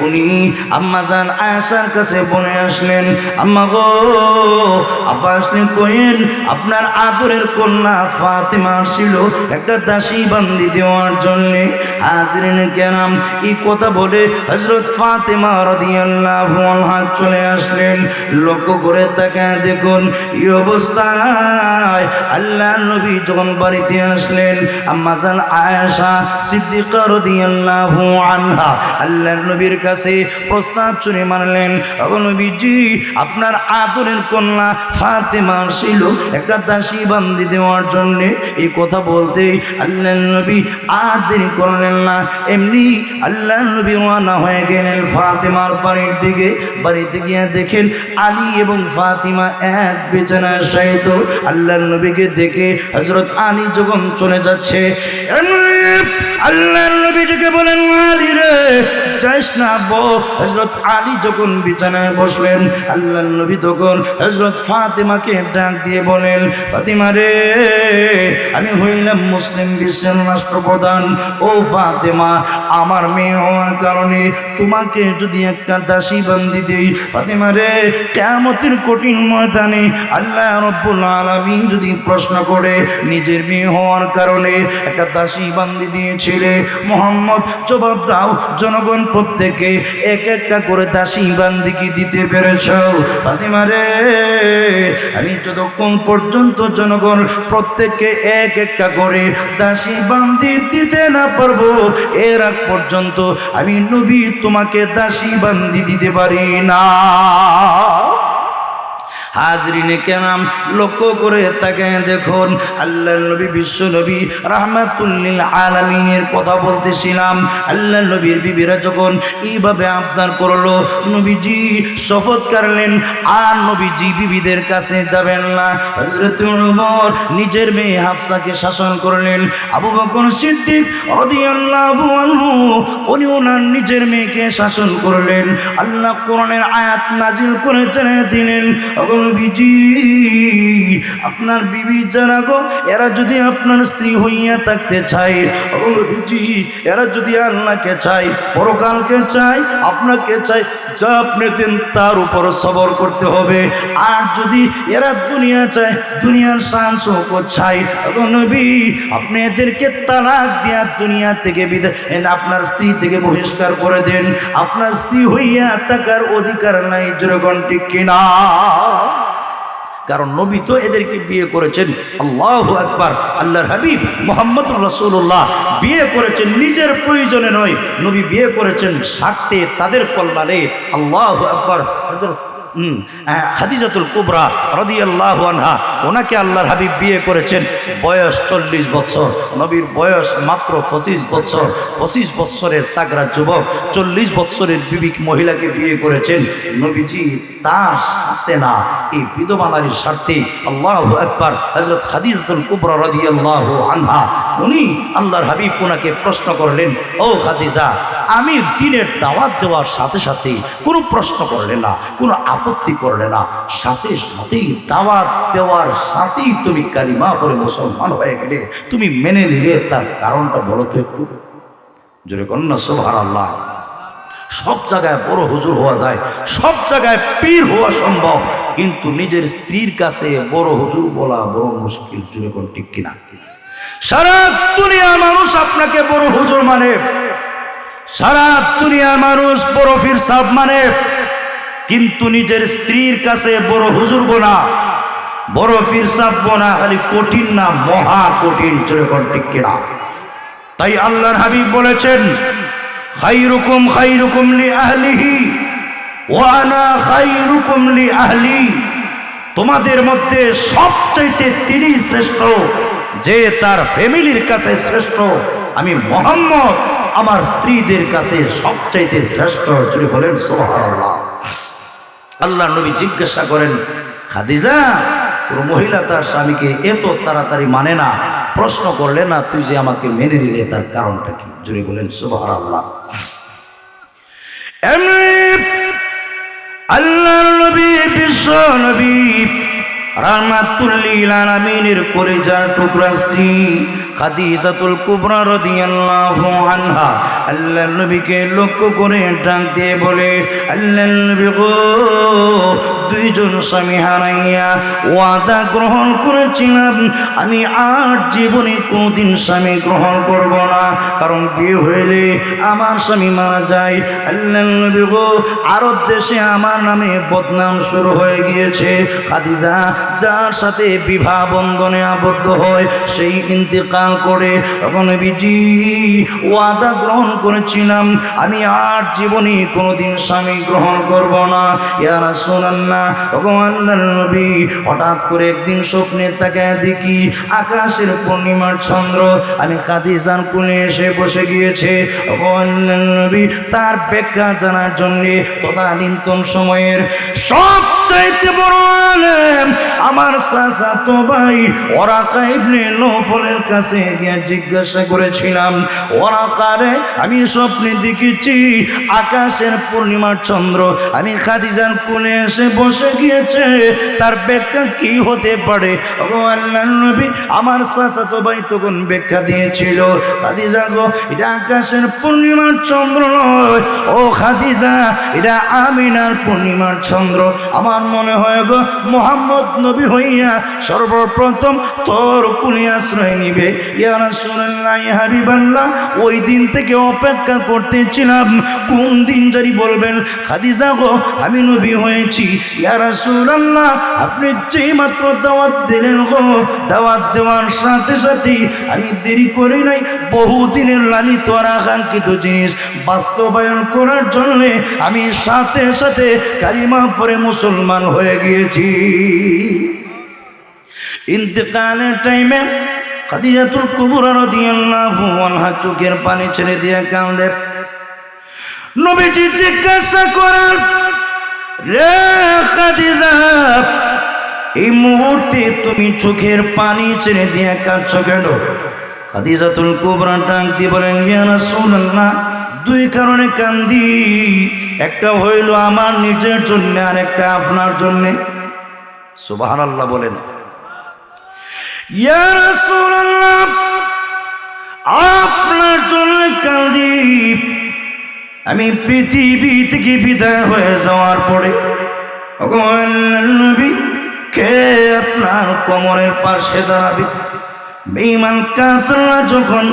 উনি আম্মা জান আয়েশার কাছে বলে আসলেন, আম্মা গো, আব্বা আসলে কইেন আপনার আদরের কন্যা ফাতেমা ছিল একটা দাসী বান্দি দেওয়ার জন্য। হাজিরিন কেরাম, এই কথা বলে হযরত ফাতেমা রাদিয়াল্লাহু আনহা চলে আসলেন। লক্ষ্য করে তাকায় দেখো দেখুন এই অবস্থায় আল্লাহ নবী যখন বাড়িতে আসলেন, আম্মা জান আয়েশা সিদ্দিকা রাদিয়াল্লাহু আনহা আল্লাহর নবীর কাছে প্রস্তাব শুনে মানলেন, ও নবীজি আপনার আদরের কন্যা ফাতেমা ছিল একটা দাসী বান্দি দেওয়ার জন্য। এই কথা বলতে আল্লাহর নবী আর দেরি করলেন না, এমনি আল্লাহর নবী রওনা হয়ে গেলেন ফাতেমার বাড়ির দিকে। বাড়িতে গিয়ে দেখেন আলী এবং ফাতিমা এক বিছানায় শায়িত। আল্লাহর নবীকে দেখে হযরত আলী যখন চলে যাচ্ছে, আল্লাহর নবী ডেকে বলেন, আলী রে যাস না আব্বু। হযরত আলী যখন বিছানায় বসলেন, আল্লাহর নবী তখন হযরত ফাতিমাকে ডাক দিয়ে বলেন, ফাতিমা রে আমি হইলাম মুসলিম বিশ্বের রাষ্ট্রপ্রধান। ও ফাতিমা, আমার মেয়ে হওয়ার কারণে তোমাকে যদি একটা দাসী বান্দি দেই, ফাতিমা রে কিয়ামতের কঠিন ময়দানে আল্লাহ রাব্বুল আলামিন যদি প্রশ্ন করে নিজের মেয়ে হওয়ার কারণে একটা দাসী বান্দি দিয়েছিলে, মুহাম্মদ জবাব দাও জনগণ প্রত্যেকে এক একটা করে দাসী বান্দি কি দিতে পেরেছ? ফাতিমা রে আমি যতক্ষণ পর্যন্ত জনগণ প্রত্যেককে এক একটা করে দাসী বান্দি দিতে না পারবো, এর আগ পর্যন্ত আমি নবী তোমাকে দাসী বান্দি দিতে পারি না। হাজরিনে কেরাম লক্ষ্য করে তাকে দেখুন, আল্লাহর নবী বিশ্ব নবী রাহমাতুল লিল আলামিনের কথা বলতেছিলাম। আল্লাহর নবীর বিবিরা যখন এইভাবে আবদার করলো, নবীজি শপথ করলেন আর নবীজি বিবিদের কাছে যাবেন না। হযরত ওমর নিজের মেয়ে হাফসাকে শাসন করলেন। আবু বকর সিদ্দিক রাদিয়াল্লাহু আনহু উনি ওনার নিজের মেয়েকে শাসন করলেন। আল্লাহ কোরআনের আয়াত নাজিল করে জানিয়ে দিলেন, নবীজি আপনার বিবি যারা গো, এরা যদি আপনার স্ত্রী হইয়া থাকতে চায়, নবীজি এরা যদি আল্লাহকে চায়, পরকালকে চায়, আপনাকে চায়, যা আপনি দেন তার উপর সবর করতে হবে। আর যদি এরা দুনিয়া চায়, দুনিয়ার শান শৌকত চায়, নবী আপনি এদেরকে তালাক দিয়া দুনিয়া থেকে বিদায়, আপনার স্ত্রী থেকে বহিষ্কার করে দেন। আপনার স্ত্রী হইয়া থাকার অধিকার নাই, যেরকম ঠিক কিনা? কারণ নবী তো এদেরকে বিয়ে করেছেন, আল্লাহু আকবার, আল্লাহর হাবিব মুহাম্মদুর রাসূলুল্লাহ বিয়ে করেছেন নিজের প্রয়োজনে নয়, নবী বিয়ে করেছেন স্বার্থে, তাদের কল্যাণে। আল্লাহু আকবার। খাদিজাতুল কুবরা রাদিয়াল্লাহু আনহা, ওনাকে আল্লাহর হাবিব বিয়ে করেছেন, বয়স 40 বছর, নবীর বয়স মাত্র 25 বছর। 25 বছরের তাগড়া যুবক 40 বছরের বিবি মহিলাকে বিয়ে করেছেন নবীজি তার স্বার্থে না, এই বিধবা নারীর স্বার্থে। আল্লাহু আকবার। হযরত খাদিজাতুল কুবরা রাদিয়াল্লাহু আনহা, উনি আল্লাহর হাবিব ওনাকে প্রশ্ন করলেন, ও খাদিজা, আমি দ্বীনের দাওয়াত দেওয়ার সাথে সাথে কোনো প্রশ্ন করলে না, কোনো আপত্তি করলে না, সাথে সাথেই দাওয়াত দেওয়ার সাথেই তুমি কালিমা করে মুসলমান হয়ে গেলে, তুমি মেনে নিলে, তার কারণটা বলো তো একটু জোরে কন্যা সুবহানাল্লাহ। সব জায়গায় বড় হুজুর হওয়া যায়, সব জায়গায় পীর হওয়া সম্ভব, কিন্তু নিজের স্ত্রীর কাছে বড় হুজুর বলা বড় মুশকিল, জোরে কোন ঠিক কিনা? সারা দুনিয়ার মানুষ আপনাকে বড় হুজুর মানে, সারা দুনিয়ার মানুষ বড় পীর সাহেব মানে, কিন্তু নিজের স্ত্রীর কাছে বড় হুজুর বোনা, বড় পীর সাহেব বোনা খালি কঠিন না, মহা কঠিন, জোরে কোন ঠিক কিনা? তাই আল্লাহর হাবিব বলেছেন, খায়রুকুম খায়রুকুম লি আহলিহি ওয়া আনা খায়রুকুম লি আহলি। তোমাদের মধ্যে সবচাইতে তিনি শ্রেষ্ঠ যে তার ফ্যামিলির কাছে শ্রেষ্ঠ। আমি মুহাম্মদ আমার স্ত্রীদের কাছে সবচাইতে শ্রেষ্ঠ। যদি বলেন সুবহানাল্লাহ। আল্লাহ নবী জিজ্ঞাসা করেন, খাদিজা, কোনো মহিলা তার স্বামীকে এত তাড়াতাড়ি মানে না, প্রশ্ন করলে না, তুই যে আমাকে মেনে নিলে তার কারণটা কি? যদি বলেন সুবহানাল্লাহ। আল্লাহর নবী বিশ্ব নবী রাহমাতুল লিল আলামিনের কলিজার টুকরা স্ত্রী খাদিজাতুল কুবরা রাদিয়াল্লাহু আনহা আল্লাহর নবীকে লক্ষ্য করে ডাক দিয়ে বলে, আল্লাহর নবী গো, দুইজন স্বামী হারাইয়া ওয়াদা গ্রহণ করেছিলাম আমি আর জীবনে কোনদিন স্বামী গ্রহণ করব না, কারণ বিয়ে হইলে আমার স্বামী মারা যায়। আল্লাহর নবী গো, আরব দেশে আমার নামে বদনাম শুরু হয়ে গিয়েছে। খাদিজা যার সাথে বিবাহ বন্ধনে আবদ্ধ হয় সেই ইন্তেকাল করে। তখন নবীজি ওয়াদা গ্রহণ করেছিলাম আমি আর জীবনে কোনোদিন স্বামী গ্রহণ করব না। ইয়া রাসূলুল্লাহ, তখন আল্লাহর নবী হঠাৎ করে একদিন স্বপ্নে তাকায় দেখি আকাশের পূর্ণিমার চন্দ্র আমি খাদিজার কোলে এসে বসে গিয়েছে। আল্লাহর নবী তার ব্যাখ্যা জানার জন্যে তদানীন্তন সময়ের সবচাইতে বড় আলেম আমার চাচাতো ভাই ওরাকা ইবনে নওফলের কাছে গিয়ে জিজ্ঞাসা করেছিলাম, ওরাকারে আমি স্বপ্নে দেখেছি আকাশের পূর্ণিমার চন্দ্র আমি খাদিজার কোলে এসে বসে গিয়েছে, তার ব্যাখ্যা কি হতে পারে? ও আল্লাহর নবী আমার চাচাতো ভাই তখন ব্যাখ্যা দিয়েছিল, খাদিজা গো, এটা আকাশের পূর্ণিমার চন্দ্র নয়, ও খাদিজা এটা আমিনার পূর্ণিমার চন্দ্র। আমার মনে হয় গো মুহাম্মদ নবী হইয়া সর্বপ্রথম তোর কুলে আশ্রয় নিবে। ইয়া রাসূলুল্লাহ, ইয়া হাবিবাল্লাহ, ওই দিন থেকে অপেক্ষা করতেছিলাম কোন দিন জানি বলবেন খাদিজা গো আমি নবী হয়েছি। ইয়া রাসূলুল্লাহ, আপনি যেই মাত্র দাওয়াত দিলেন গো, দাওয়াত দেওয়ার সাথে সাথে আমি দেরি করি নাই, বহুদিনের লালিত আর আকাঙ্ক্ষিত জিনিস বাস্তবায়ন করার জন্য আমি সাথে সাথে কালিমা পড়ে মুসলমান হয়ে গিয়েছি। ইন্তেকালের টাইমে খাদিজাতুল কুবরা রাদিয়াল্লাহু আনহা চোখের পানি ছেড়ে দিয়ে কাঁদে। নবীজি জিজ্ঞাসা করেন, রে খাদিজা, এই মুহূর্তে তুমি চোখের পানি ছেড়ে দিয়ে কাঁদছো কেন? খাদিজাতুল কুবরা ডাক দিয়ে বলেন, ইয়া রাসূলুল্লাহ, দুই কারণে কান্দি, একটা হইল আমার নিজের জন্য আর একটা আপনার জন্য। সুবহানাল্লাহ বলেন। ইয়া রাসূলুল্লাহ, আপনার জন্য কান্দি, আমি পৃথিবী থেকে বিদায় হয়ে যাওয়ার পরে নবী কে আপনার কোমরের পাশে দাঁড়াবে? বেঈমান কাফেররা যখন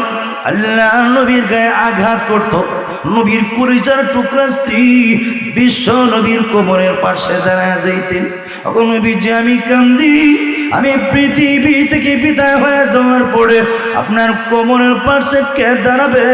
আল্লাহ নবীর গায়ে আঘাত করত, নবীর কলিজার টুকরা স্ত্রী বিশ্ব নবীর কোমরের পাশে দাঁড়ায় যাইতেন। তখন নবীজি আমি কান্দি, আমি পৃথিবী থেকে বিদায় হয়ে যাওয়ার পরে আপনার কোমরের পাশে কে দাঁড়াবে,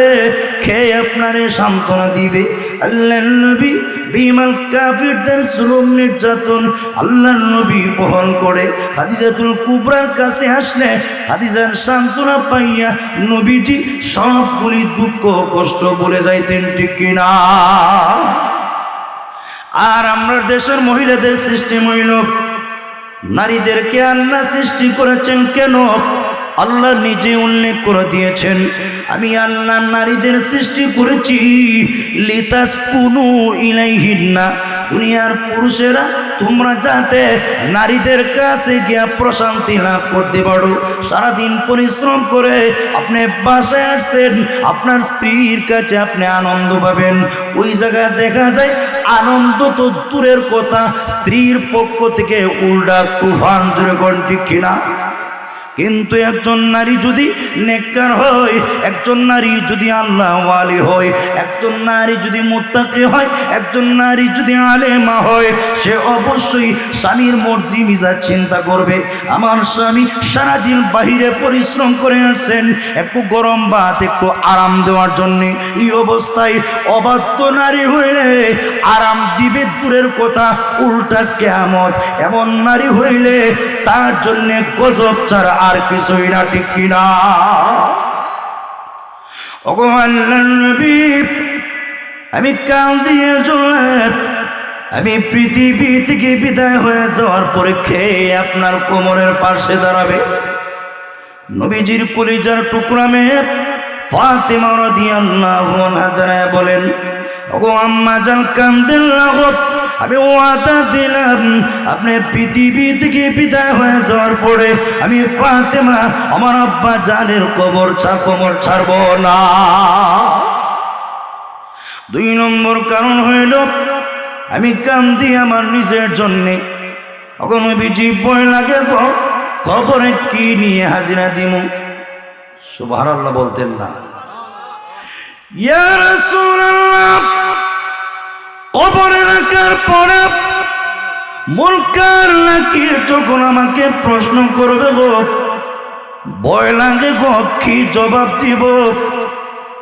কে আপনারে সান্ত্বনা দিবে? আল্লাহর নবী বেঈমান কাফিরদের জুলুম নির্যাতন আল্লাহর নবী বহন করে খাদিজাতুল কুবরার কাছে আসলে খাদিজার সান্ত্বনা পাইয়া নবীজি সবগুলি দুঃখ কষ্ট বলে যাইতেন, ঠিক কিনা? আর আমরা দেশের মহিলাদের সিস্টেম হইল, নারীদেরকে আল্লাহ সৃষ্টি করেছেন কেন? আল্লাহ নিজে উল্লেখ করে দিয়েছেন, আমি আল্লাহ নারীদের সৃষ্টি করেছি লিতাসকুনু ইলাইহিন্না, দুনিয়ার পুরুষেরা তোমরা যাতে নারীদের কাছে গিয়া প্রশান্তি লাভ করতে পারো। সারাদিন পরিশ্রম করে আপনি বাসায় আসছেন, আপনার স্ত্রীর কাছে আপনি আনন্দ পাবেন। ওই জায়গায় দেখা যায় আনন্দ তো দূরের কথা, স্ত্রীর পক্ষ থেকে উল্টা তুফান জুড়ে কোন, ঠিক কিনা? কিন্তু একজন নারী যদি নেককার হয়, একজন নারী যদি আল্লাহ ওয়ালি হয়, একজন নারী যদি মুত্তাকি হয়, একজন নারী যদি আলেমা হয়, সে অবশ্যই স্বামীর মর্জি মিজাজ চিন্তা করবে। আমার স্বামী সারাদিন বাহিরে পরিশ্রম করে আসছেন একটু গরম ভাত একটু আরাম দেওয়ার জন্যে, এই অবস্থায় অবাধ্য নারী হইলে আরাম দিবে দূরের কথা, উল্টা কিয়ামত। এমন নারী হইলে তার জন্যে গজব ছাড়া আর কিছুই না, ঠিক কিনা? ওগো আল্লাহর নবী, আমি কাল দিয়ে জোয়ার, আমি পৃথিবী থেকে বিদায় হয়ে যাওয়ার পরে খেয়ে আপনার কোমরের পাশে দাঁড়াবে? নবীজির কলিজার টুকরা মেয়ে ফাতেমা রাদিয়াল্লাহু আনহা দাঁড়ায় বলেন, ওগো আম্মা জান কান্দেন না গো, আমি ওয়াদা দিলাম আপনি পৃথিবী থেকে বিদায় হয়ে যাওয়ার পরে আমি ফাতেমা আমার আব্বা জানের কবর ছাড়ব না। 2 নম্বর কারণ হইল আমি কান্দি আমার নিজের জন্যে। এখন নবীজি ভয় লাগে গো, কবরে কি নিয়ে হাজিরা দিমু? সুবহানাল্লাহ বলতেন না? ইয়া রাসূলুল্লাহ, কবরে রাখার পরে মুনকার নাকির যখন আমাকে প্রশ্ন করবে গো, ভয় লাগে গো, কি জবাব দিব?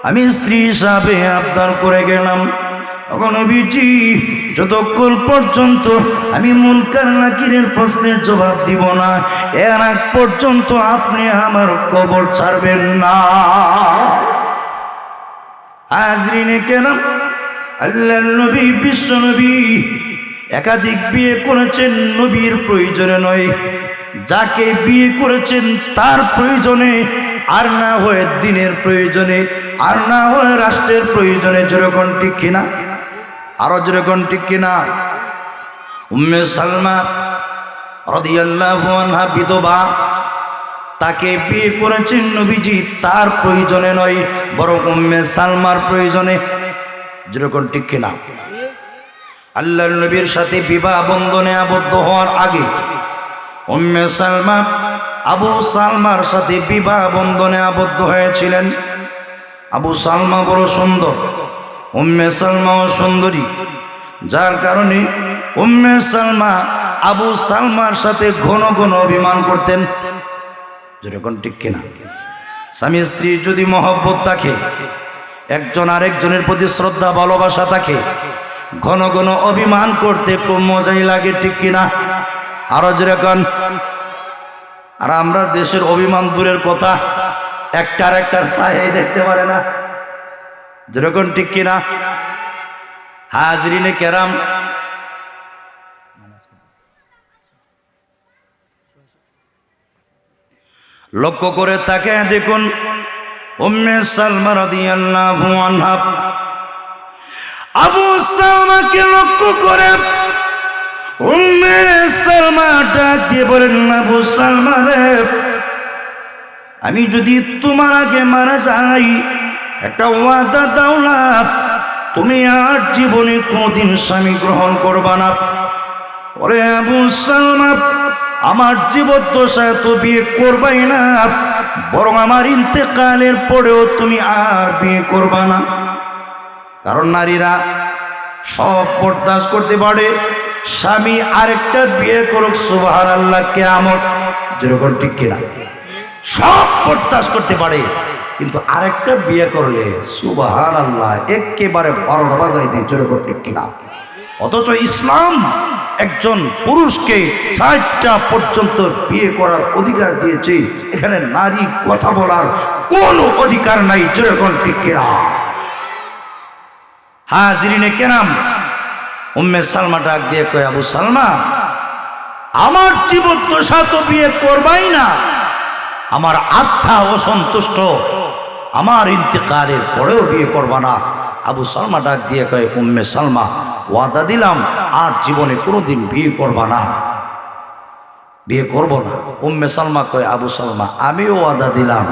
আমি স্ত্রী হিসাবে আবদার করে গেলাম, তখন নবীজি যতক্ষণ পর্যন্ত আমি মুনকার নাকিরের প্রশ্নের জবাব দিব না, এর আগ পর্যন্ত আপনি আমার কবর ছাড়বেন না। হাজরিনে কেরাম, আল্লাহর নবী বিশ্ব নবী একাধিক বিয়ে করেছেন, নবীর প্রয়োজনে নয়, যাকে বিয়ে করেছেন তার প্রয়োজনে, আর না হয় দিনের প্রয়োজনে, আর না হয় রাষ্ট্রের প্রয়োজনে। যেরকম ঠিক কিনা? আরো যেরকম ঠিক কিনা? উম্মে সালমা রাদিয়াল্লাহু আনহা বিধবা, তাকে বিয়ে করেছেন নবীজি তার প্রয়োজনে নয়, বরং উম্মে সালমার প্রয়োজনে। যেরকম ঠিক কিনা? আল্লাহর নবীর সাথে বিবাহ বন্ধনে আবদ্ধ হওয়ার আগে উম্মে সালমা আবু সালমার সাথে বিবাহ বন্ধনে আবদ্ধ হয়েছিলেন। আবু সালমা বড় সুন্দর, উম্মে সালমাও সুন্দরী, যার কারণে উম্মে সালমা আবু সালমার সাথে ঘন ঘন অভিমান করতেন। যেরকম ঠিক কিনা? স্বামী স্ত্রী যদি মহব্বত থাকে, একজন আরেকজনের প্রতি শ্রদ্ধা ভালোবাসা থাকে, ঘন ঘন অভিমান করতে খুব মজাই লাগে, ঠিক কিনা? আরো যেরকম। আর আমরা দেশের অভিমান দূরের কথা, একটার ছায়াই দেখতে পারে না। যেরকম ঠিক কিনা? হাজরিনে কেরাম, লক্ষ্য করে তাকে দেখুন, উম্মে সালমা রাদিয়াল্লাহু আনহা আবু সালমাকে লক্ষ্য করে উম্মে সালমা ডাক দিয়ে বলেন, আবু সালমা রে, আমি যদি তোমার আগে মারা যাই, একটা ওয়াদা দাও না, তুমি আর জীবনে কোনদিন স্বামী গ্রহণ করবা না। ওরে আবু সালমা, আমার জীবদ্দশায় তো বিয়ে করবাই না, বরং আমার ইন্তেকালের পরেও তুমি আর বিয়ে করবা না। কারণ নারীরা সব বরদাস্ত করতে পারে, স্বামী আরেকটা বিয়ে করুক, সুবহানাল্লাহ, কিয়ামত। যেরকম ঠিক কিনা? সব বরদাস্ত করতে পারে, কিন্তু আরেকটা বিয়ে করলে সুবহানাল্লাহ একেবারে 12টা বাজাই দিয়ে। যেরকম ঠিক কিনা? অথচ ইসলাম একজন পুরুষকে 4টা পর্যন্ত বিয়ে করার অধিকার দিয়েছে। এখানে নারী কথা বলার কোনো অধিকার নাই। যেরকম ঠিক কিনা? হাজরিনে কেরাম, উম্মে সালমা ডাক দিয়ে কয়, আবু সালমা, আমার জীবদ্দশা তো বিয়ে করবাই না, আমার আত্মা অসন্তুষ্ট, আমার ইন্তেকালের পরেও বিয়ে করবা না। আবু সালমা ডাক দিয়ে কয়, উম্মে সালমা, ওয়াদা দিলাম আর জীবনে কোনোদিন বিয়ে করবা না, বিয়ে করব না। উম্মে সালমা কয়, আবু সালমা, আমিও ওয়াদা দিলাম,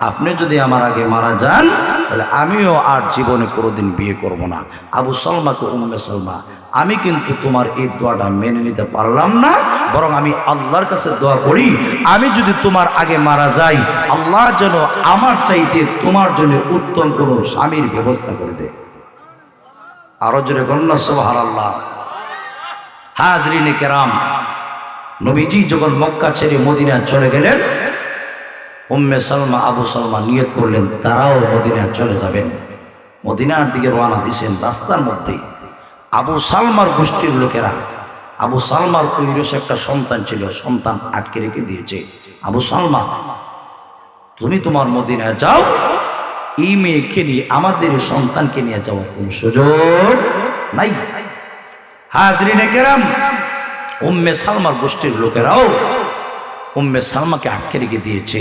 আপনি যদি আমার আগে মারা যান তাহলে আমিও আর জীবনে কোনোদিন বিয়ে করব না। আবু সালমাকে, উম্মে সালমা, আমি কিন্তু তোমার এই দোয়াটা মেনে নিতে পারলাম না, বরং আমি আল্লাহর কাছে দোয়া করি, আমি যদি তোমার আগে মারা যাই, আল্লাহ যেন আমার চাইতে তোমার জন্য উত্তম কোনো স্বামীর ব্যবস্থা করে দেয়। আরো জোরে বলুন সুবহানাল্লাহ। হাজরিনে কেরাম, নবীজি যখন মক্কা ছেড়ে মদিনা চলে গেলেন, উম্মে সালমা আবু সালমা নিয়ত করলেন তারাও মদিনায় চলে যাবেন। মদিনার দিকে রওনা দিয়েছেন। রাস্তার মধ্যে আবু সালমার গোষ্ঠীর লোকেরা, আবু সালমার ঐরস একটা সন্তান ছিল, সন্তান আটকে রেখে দিয়েছে। আবু সালমা, তুমি তোমার মদিনায় যাও, এই মেয়েকে নিয়ে, আমাদের সন্তানকে নিয়ে যাওয়ার কোনো সুযোগ নাই। হাজরিনে কেরাম, উম্মে সালমার গোষ্ঠীর লোকেরাও উম্মে সালমাকে আটকে রেখে দিয়েছে।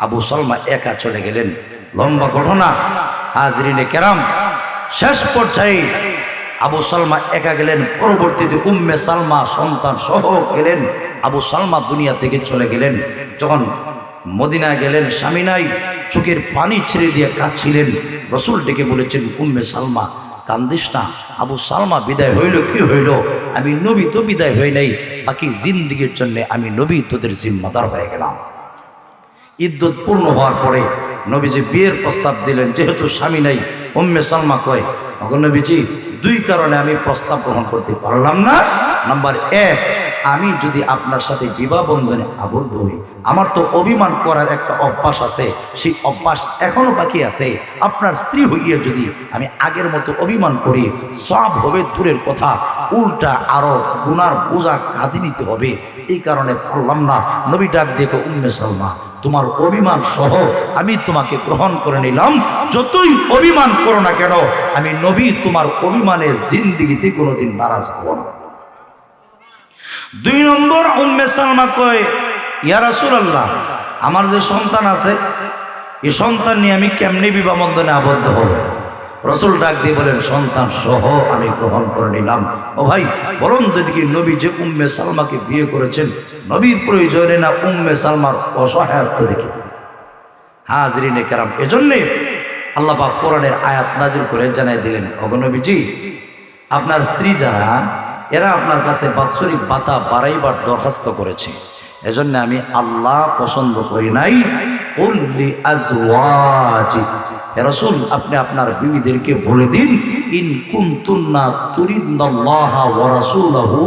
আবু সালমা একা চলে গেলেন। লম্বা ঘটনা। হাজরিনে কেরাম, শেষ পর্যায়ে আবু সালমা একা গেলেন, পরবর্তীতে উম্মে সালমা সন্তান সহ গেলেন। আবু সালমা দুনিয়া থেকে চলে গেলেন। যখন মদিনায় গেলেন, স্বামী নাই, চোখের পানি ছেড়ে দিয়ে কাঁদছিলেন। রসুল ডেকে বলেছেন, উম্মে সালমা কান্দিস না। আবু সালমা বিদায় হইল, কি হইল? আমি নবী তো বিদায় হই নাই, বাকি জিন্দিগির জন্য আমি নবী তোদের জিম্মাদার হয়ে গেলাম। ইদ্যত পূর্ণ হওয়ার পরে নবীজি বিয়ের প্রস্তাব দিলেন। যেহেতু স্বামী নাই, উম্মে সালমা কয়, নবীজি দুই কারণে আমি প্রস্তাব গ্রহণ করতে পারলাম না। নাম্বার এক, আমি যদি আপনার সাথে বিবাহ বন্ধনে আবদ্ধ হই, আমার তো অভিমান করার একটা অভ্যাস আছে, সেই অভ্যাস এখনো বাকি আছে। আপনার স্ত্রী হইয়া যদি আমি আগের মতো অভিমান করি, সব হবে দূরের কথা, উল্টা আরো গুনার বোঝা কাঁধে নিতে হবে। এই কারণে পারলাম না। নবী ডাক দেখো, উম্মে সালমা তোমার অভিমান সহ আমি তোমাকে গ্রহণ করে নিলাম। যতই অভিমান করো না কেন, আমি নবী তোমার অভিমানের জিন্দিগিতে কোনোদিন নারাজ হব না। দুই নম্বর, উম্মে সালমা কয়, ইয়া রাসূলুল্লাহ, আমার যে সন্তান আছে, এই সন্তান নিয়ে আমি কেমনে বিবাহ বন্ধনে আবদ্ধ হব? রসুল ডাক দিয়ে বলেন, সন্তান সহ আমি গ্রহণ করে নিলাম। ও ভাই, বলুন তো দেখি, নবী যে উম্মে সালমাকে বিয়ে করেছেন, নবীর প্রয়োজনে না উম্মে সালমার অসহায়ত্ব দেখি? হাজরিনে কেরাম, এজন্যে আল্লাহ পাক কোরআনের আয়াত নাজিল করে জানাই দিলেন, ওগো নবীজি, আপনার স্ত্রী যারা, এরা আপনার কাছে বাৎসরিক ভাতা বাড়াইবার দরখাস্ত করেছে। এজন্য আমি আল্লাহ পছন্দ করি নাই। কুল্লি আজওয়াজিক, হে রাসূল, আপনি আপনার বিবিদেরকে বলে দিন, ইন কুনতুন্না তুরিদনাল্লাহা ওয়া রাসূলাহু,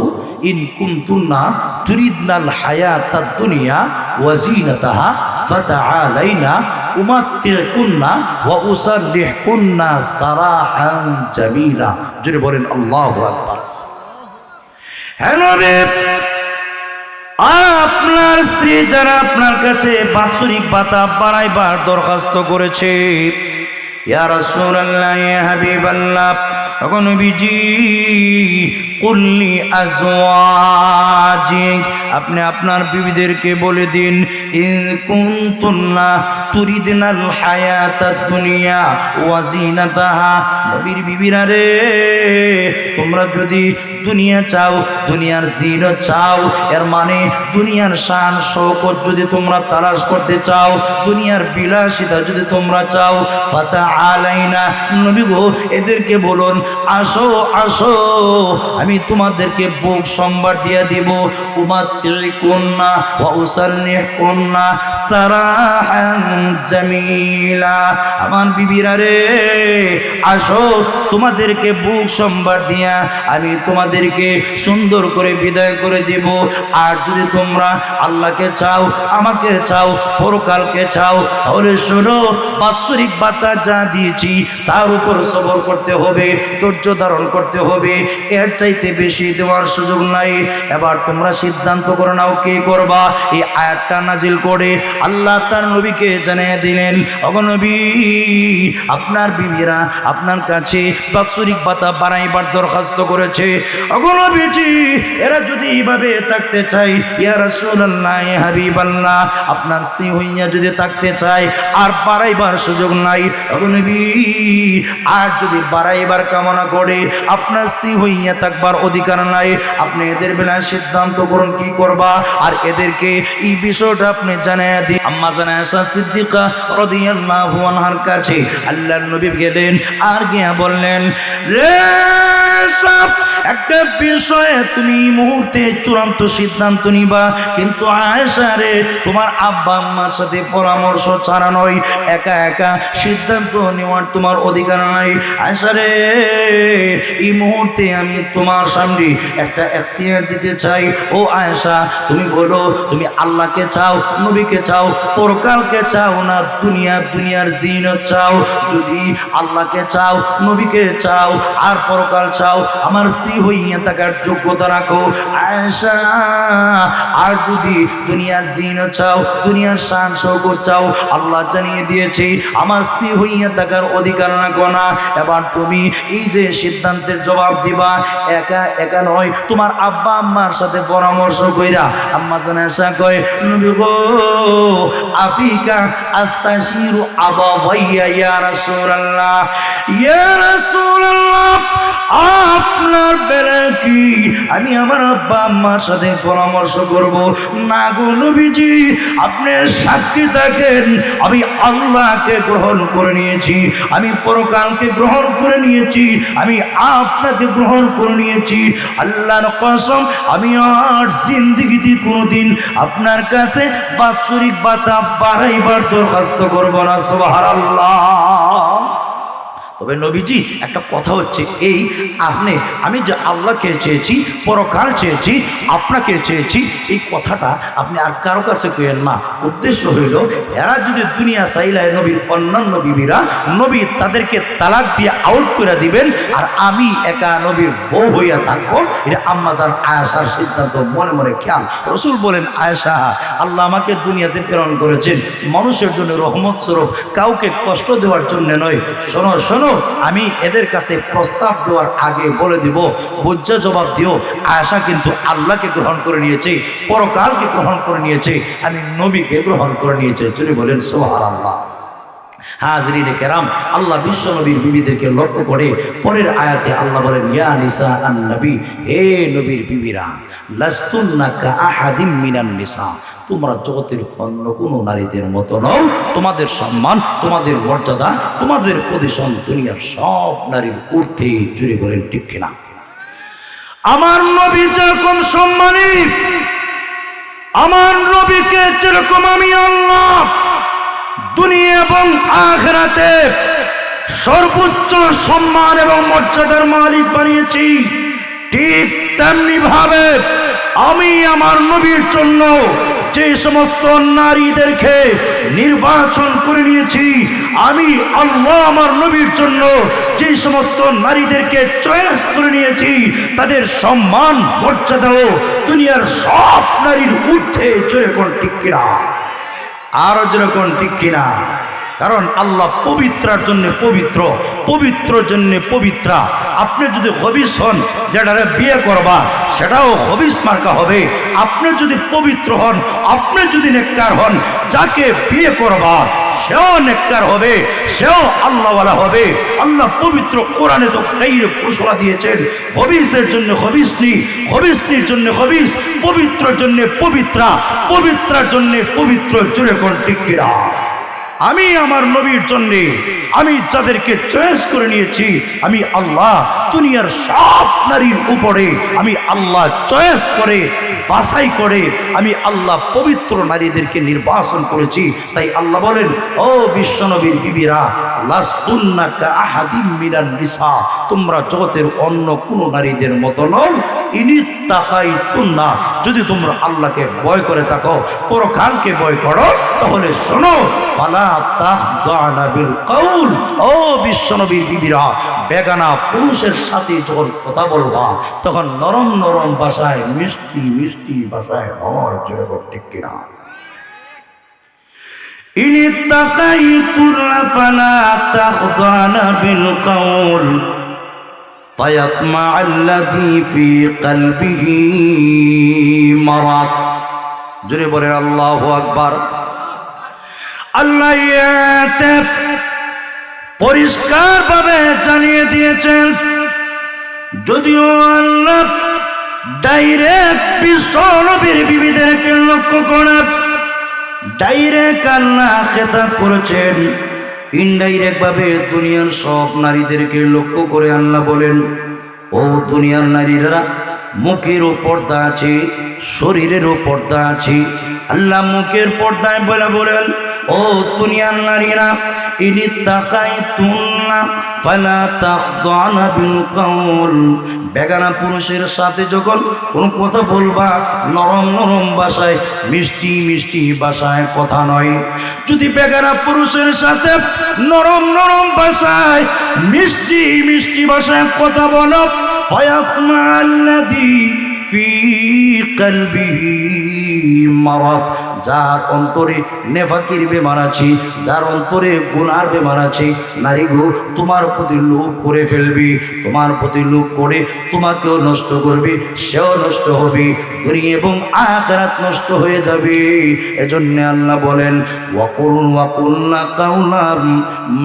ইন কুনতুন্না তুরিদনাল হায়াতাদ দুনিয়া ওয়া জিনাতাহা ফাতাআলাইনা উমাত্তিকুন্না ওয়া উসাররিহুন্না সারাহান জামিলা। জোরে বলেন আল্লাহু আকবার। হ্যাঁ নবী, আপনার স্ত্রী যারা আপনার কাছে বাৎসরিক ভাতা বাড়াইবার দরখাস্ত করেছে, ইয়া রাসূলুল্লাহ, ইয়া হাবিবাল্লাহ, ওগো নবীজি, কুল্লি আজওয়াজিক, আপনি আপনার বিবিদেরকে বলে দিন, ইন কুনতুন্না তুরিদনাল হায়াতাদ দুনিয়া ওয়া জিনাতাহা, নবীর বিবিরা রে, তোমরা যদি দুনিয়া চাও, দুনিয়ার জিনত চাও, এর মানে দুনিয়ার শান শৌকত যদি তোমরা তালাশ করতে চাও, দুনিয়ার বিলাসিতা যদি তোমরা চাও, ফাতাআলাইনা, নবী গো, এদেরকে বলুন, আসো আসো, আমি তোমাদেরকে বুক সম্ভার দিয়ে দিব। উমাত্তিকুন্না ওয়া উসাররিহুন্না সারাহান জামিলা, আমার বিবিরা রে, আসো, তোমাদেরকে বুক সম্ভার দিয়া আমি তোমাদেরকে সুন্দর করে বিদায় করে দিব। আর যদি তোমরা আল্লাহকে চাও, আমাকে চাও, পরকালকে চাও, তাহলে শোনো, বাৎসরিক ভাতা যা দিয়েছি তার উপর সবর করতে হবে, ধৈর্য ধারণ করতে হবে, এর চাইতে বেশি দেওয়ার সুযোগ নাই। এবার তোমরা সিদ্ধান্ত করে নাও কি করবা। এই আয়াতটা নাজিল করে আল্লাহ তার নবীকে জানিয়ে দিলেন, ওগো নবী, আপনার বিবিরা আপনার কাছে বাৎসরিক ভাতা বাড়াইবার দরখাস্ত করেছে। ওগো নবীজি, এরা যদি এইভাবে থাকতে চাই, ইয়া রাসূলুল্লাহ, ইয়া হাবিবাল্লাহ, আপনার স্ত্রী হইয়া যদি থাকতে চায়, আর বাড়াইবার সুযোগ নাই। ওগো নবী, আর যদি বাড়াইবার কামনা করে, আপনার স্ত্রী হইয়া থাকবার অধিকার নাই। আপনি এদের বেলায় সিদ্ধান্ত করুন কি করবা, আর এদেরকে এই বিষয়টা আপনি জানিয়ে দিন। আম্মা জানা আয়েশা সিদ্দিকা রাদিয়াল্লাহু আনহার কাছে আল্লাহর নবী গেলেন, আর গিয়া বললেন, রে সব একটা বিষয়ে তুমি মুহূর্তে চূড়ান্ত সিদ্ধান্ত নিবা, কিন্তু আয়েশা রে, তোমার আব্বা আম্মার সাথে পরামর্শ ছাড়া নয়, একা একা সিদ্ধান্ত নেওয়ার তোমার অধিকার নাই। আয়েশা রে, এই মুহূর্তে আমি তোমার সামনে একটা এখতিয়ার দিতে চাই। ও আয়েশা, তুমি বলো, তুমি আল্লাহকে চাও, নবীকে চাও, পরকালকে চাও, না দুনিয়ার জিনত চাও? যদি আল্লাহকে চাও, নবীকে চাও, আর পরকাল চাও, আমার স্ত্রী হইয়া থাকার যোগ্যতা রাখো। আয়েশা, আর যদি দুনিয়ার জিনত চাও, দুনিয়ার শান শৌকত চাও, আল্লাহ জানিয়ে দিয়েছে আমার স্ত্রী হইয়া থাকার অধিকার রাখো না। এবার তুমি এই যে সিদ্ধান্তের জবাব দিবা, একা একা নয়, তোমার আব্বা আম্মার সাথে পরামর্শ কইরা আম্মা জান আয়েশা কয় নবী গো আফিকা আস্তাশিরু আবা ভাইয়া ইয়া রাসূলুল্লাহ, ইয়া রাসূলুল্লাহ আপনার বেলা কি আমি আমার আব্বা আম্মার সাথে পরামর্শ করব? না গো নবীজি, আপনি সাক্ষী থাকেন আমি আল্লাহকে গ্রহণ করে নিয়েছি, আমি পরকালকে গ্রহণ করে নিয়েছি, আমি আপনাকে গ্রহণ করে নিয়েছি। আল্লাহর কসম আমি আর জিন্দেগিতে কোনোদিন আপনার কাছে বাৎসরিক ভাতা বাড়াইবার দরখাস্ত করব না। সুবহানাল্লাহ। তবে নবীজি একটা কথা হচ্ছে এই, আমি যে আল্লাহকে চেয়েছি, পরকাল চেয়েছি, আপনাকে চেয়েছি, এই কথাটা আপনি আর কারো কাছে কইেন না। উদ্দেশ্য হইল এরা যদি দুনিয়া চাইলায় নবীর অন্যান্য বিবিরা নবী তাদেরকে তালাক দিয়ে আউট করে দিবেন আর আমি একা নবীর বউ হইয়া থাকবো, এটা আম্মাজান আয়েশার সিদ্ধান্ত। মনে মনে খেয়াল, রসুল বলেন আয়েশা আল্লাহ আমাকে দুনিয়াতে প্রেরণ করেছেন মানুষের জন্য রহমত স্বরূপ, কাউকে কষ্ট দেওয়ার জন্য নয়। শোনো শোনো, আমি এদের কাছে প্রস্তাব দেওয়ার আগে বলে দিব, বুঝা জবাব দিও। আয়েশা কিন্তু আল্লাহকে গ্রহণ করে নিয়েছে, পরকালকে গ্রহণ করে নিয়েছে, আমি নবীকে গ্রহণ করে নিয়েছে। তিনি বলেন সুবহানাল্লাহ। হাজরিনে কেরাম, আল্লাহ বিশ্ব নবীর বিবিদেরকে লক্ষ্য করে পরের আয়াতে আল্লাহ বলেন ইয়া নিসা আন নবী, হে নবীর বিবিরা লাস্তুন্না কা আহাদিম মিনান নিসা, তোমরা জগতের অন্য কোনো নারীদের মতো নও, তোমাদের সম্মান, তোমাদের মর্যাদা, তোমাদের পজিশন দুনিয়ার সব নারীর ঊর্ধ্বে। জুড়ে বলেন ঠিক কিনা? আমার নবী যেরকম সম্মানী, আমার নবীকে যেরকম আমি আল্লাহ দুনিয়া এবং আখিরাতে সর্বোচ্চ সম্মান এবং মর্যাদার মালিক বানিয়েছি, ঠিক তেমনি ভাবে আমি আমার নবীর জন্য যে সমস্ত নারীদেরকে নির্বাচন করে নিয়েছি, আমি আল্লাহ আমার নবীর জন্য যে সমস্ত নারীদেরকে চয়েস করে নিয়েছি, তাদের সম্মান মর্যাদাও দুনিয়ার সব নারীর ঊর্ধ্বে। যেরকম ঠিক কিনা? আরো যেরকম ঠিক কিনা? কারণ আল্লাহ পবিত্রার জন্য পবিত্র, পবিত্র জন্য পবিত্রা। আপনি যদি খবিস হন, যেটারে বিয়ে করবা সেটাও খবিস মার্কা হবে। আপনি যদি পবিত্র হন, আপনি যদি নেককার হন, যাকে বিয়ে করবা সেও নেককার হবে, সেও আল্লাহওয়ালা হবে। আল্লাহ পবিত্র কোরআনে তো কাইরে ঘোষণা দিয়েছেন, খবিসের জন্য খবিসনি, খবিসনির জন্য খবিস, পবিত্রের জন্য পবিত্রা, পবিত্রার জন্য পবিত্র। জুড়ে কোন ঠিক কিনা? আমি আমার নবীর জন্যে আমি যাদেরকে চয়েস করে নিয়েছি, আমি আল্লাহ দুনিয়ার সব নারীর উপরে আমি আল্লাহ চয়েস করে বাছাই করে আমি আল্লাহ পবিত্র নারীদেরকে নির্বাচন করেছি। তাই আল্লাহ বলেন ও বিশ্ব নবীর বিবিরা লাস্তুন্না কা আহাদিম মিনান নিসা, তোমরা জগতের অন্য কোনো নারীদের মতো নও। ইনিত্তাকাইতুন্না, যদি তোমরা আল্লাহকে ভয় করে থাকো, পরকালকে ভয় করো, তাহলে শোনো ফালা তাখদানা বিল কাউল, ও বিশ্ব নবীর বিবিরা বেগানা পুরুষের সাথে যখন কথা বলবা তখন নরম নরম ভাষায়, মিষ্টি মিষ্টি ভাষায় নয়। জোরে ঠিক কিনা? ইনিত্তাকাইতুন্না ফালা তাখদানা বিল কাউল ফায়াতমা আল্লাযী ফী কলবিহি মারাদ। জোরে বলেন আল্লাহু আকবার। আল্লাহ পরিষ্কার ভাবে জানিয়ে দিয়েছেন, যদিও আল্লাহ ডাইরেক্ট বিশ্ব নবীর বিবিদেরকে লক্ষ্য করে ডাইরেক্ট আল্লাহ খেতাব করেছেন, ইনডাইরেক্ট ভাবে দুনিয়ার সব নারীদেরকে লক্ষ্য করে আল্লাহ বলেন ও দুনিয়ার নারীরা, মুখেরও পর্দা আছে, শরীরেরও পর্দা আছে। আল্লাহ মুখের পর্দায় বলে বলেন ও দুনিয়ার নারীরা ইনিত্তাকাইতুন্না ফালা তাখদানা বিল কাউল, বেগানা পুরুষের সাথে যখন কোনো কথা বলবা নরম নরম ভাষায়, মিষ্টি মিষ্টি ভাষায় কথা নয়। যদি বেগানা পুরুষের সাথে নরম নরম ভাষায়, মিষ্টি মিষ্টি ভাষায় কথা বলো, ফায়াতমা আল্লাযী ফী কলবিহি মারাদ, যার অন্তরে নেফাকির বেমার আছে, যার অন্তরে গুনার বেমার আছে, নারী গো তোমার প্রতি লোভ করে ফেলবি, তোমার প্রতি লোভ করে তোমাকেও নষ্ট করবে, সেও নষ্ট হবে, দুনিয়া এবং আখিরাত নষ্ট হয়ে যাবে। এজন্য আল্লাহ বলেন ওয়াকুলনা কাউলাম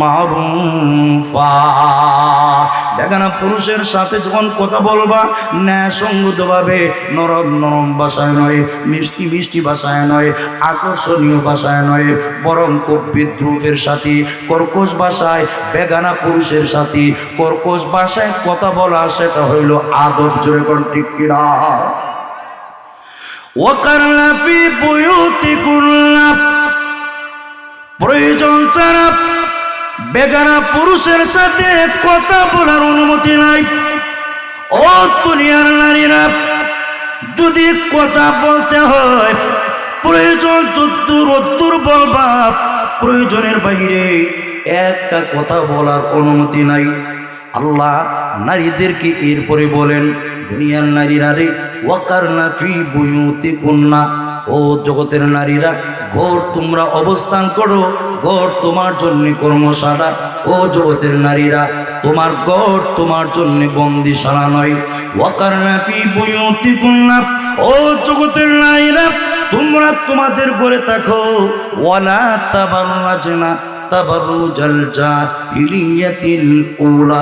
মারুফা। বেগানা পুরুষের সাথে যখন কথা বলবা ন্যায়সঙ্গতভাবে, নরম নরম ভাষায় নয়, মিষ্টি মিষ্টি ভাষায় নয়, আকর্ষণীয় ভাষায় নয়, বরং খুব বিদ্রুপের সাথে কর্কশ ভাষায় বেগানা পুরুষের সাথে কর্কশ ভাষায় কথা বলা, সেটা হইল আদব। জোরে কোন ঠিক কিনা? ওয়াকারনা ফি বুয়ুতিকুন্না, প্রয়োজন ছাড়া বেগানা পুরুষের সাথে কথা বলার অনুমতি নাই। ও দুনিয়ার নারীরা, যদি কথা বলতে হয় প্রয়োজন যদ্দূর বলবা, প্রয়োজনের বাইরে একটা কথা বলার অনুমতি নাই। আল্লাহ নারীদেরকে এরপরে বলেন, দুনিয়ার নারীরা রে, ওয়াকারনা ফি বুয়ুতিকুন্না, ও জগতের নারীরা, ঘর তোমরা অবস্থান করো, ঘর তোমার জন্য কর্মশালা। ও জগতের নারীরা, তোমার ঘর তোমার জন্য বন্দিশালা নয়। ওয়াকারনা ফি বুয়ুতিকুন্না, ও জগতের নারীরা, তোমরা তোমাদের ঘরে থাকো। ওয়ালা তাবাররাজনা তাবাররুজাল জাহিলিয়াতিল উলা,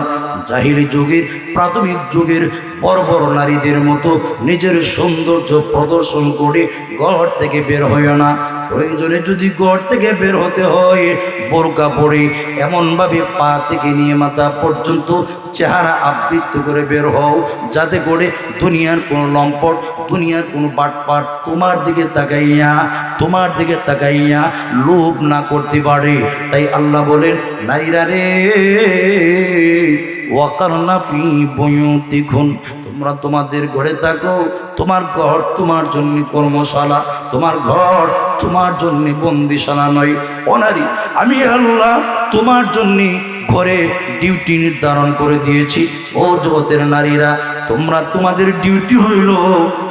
জাহিলি যুগের, প্রাথমিক যুগের বড় বড় নারীদের মতো নিজের সৌন্দর্য প্রদর্শন করে ঘর থেকে বের হয় না। প্রয়োজনে যদি ঘর থেকে বের হতে হয় বোরকা পরে এমনভাবে পা থেকে নিয়ে মাথা পর্যন্ত চেহারা আবৃত করে বের হও, যাতে করে দুনিয়ার কোনো লম্পট, দুনিয়ার কোনো বাটপার তোমার দিকে তাকাইয়া লোভ না করতে পারে। তাই আল্লাহ বলেন, নারীরা রে, ওয়াকারনা ফি বুয়ুতিকুন, তোমরা তোমাদের ঘরে থাকো, তোমার ঘর তোমার জন্য কর্মশালা, তোমার ঘর তোমার জন্য বন্দিশালা নয়। ও নারী, আমি আল্লাহ তোমার জন্য ঘরে ডিউটি নির্ধারণ করে দিয়েছি। ও জগতের নারীরা, তোমরা তোমাদের ডিউটি হইল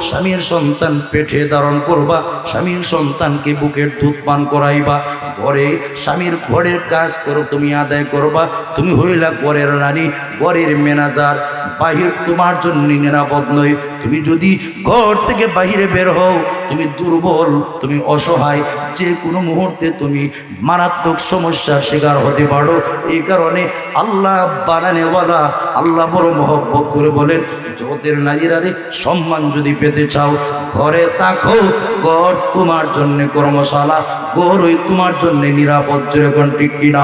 স্বামীর সন্তান পেটে ধারণ করবা, স্বামীর সন্তানকে বুকের দুধ পান করাইবা, ঘরে স্বামীর ঘরের কাজ করো, তুমি আদায় করবা। তুমি হইলা ঘরের রানী, ঘরের ম্যানেজার। বাহির তোমার জন্য নিরাপদ নয়। তুমি যদি ঘর থেকে বাহিরে বের হও, তুমি দুর্বল, তুমি অসহায়, যে কোনো মুহূর্তে তুমি মারাত্মক সমস্যার শিকার হতে পারো। এই কারণে আল্লাহ বানানেওয়ালা, আল্লাহ বড় মহব্বত করে বলেন, জগতের নারীরা রে, সম্মান যদি পেতে চাও ঘরে থাকো, ঘর তোমার জন্য কর্মশালা, ঘর ওই তোমার জন্য নিরাপদ। যেরকম ঠিক কিনা?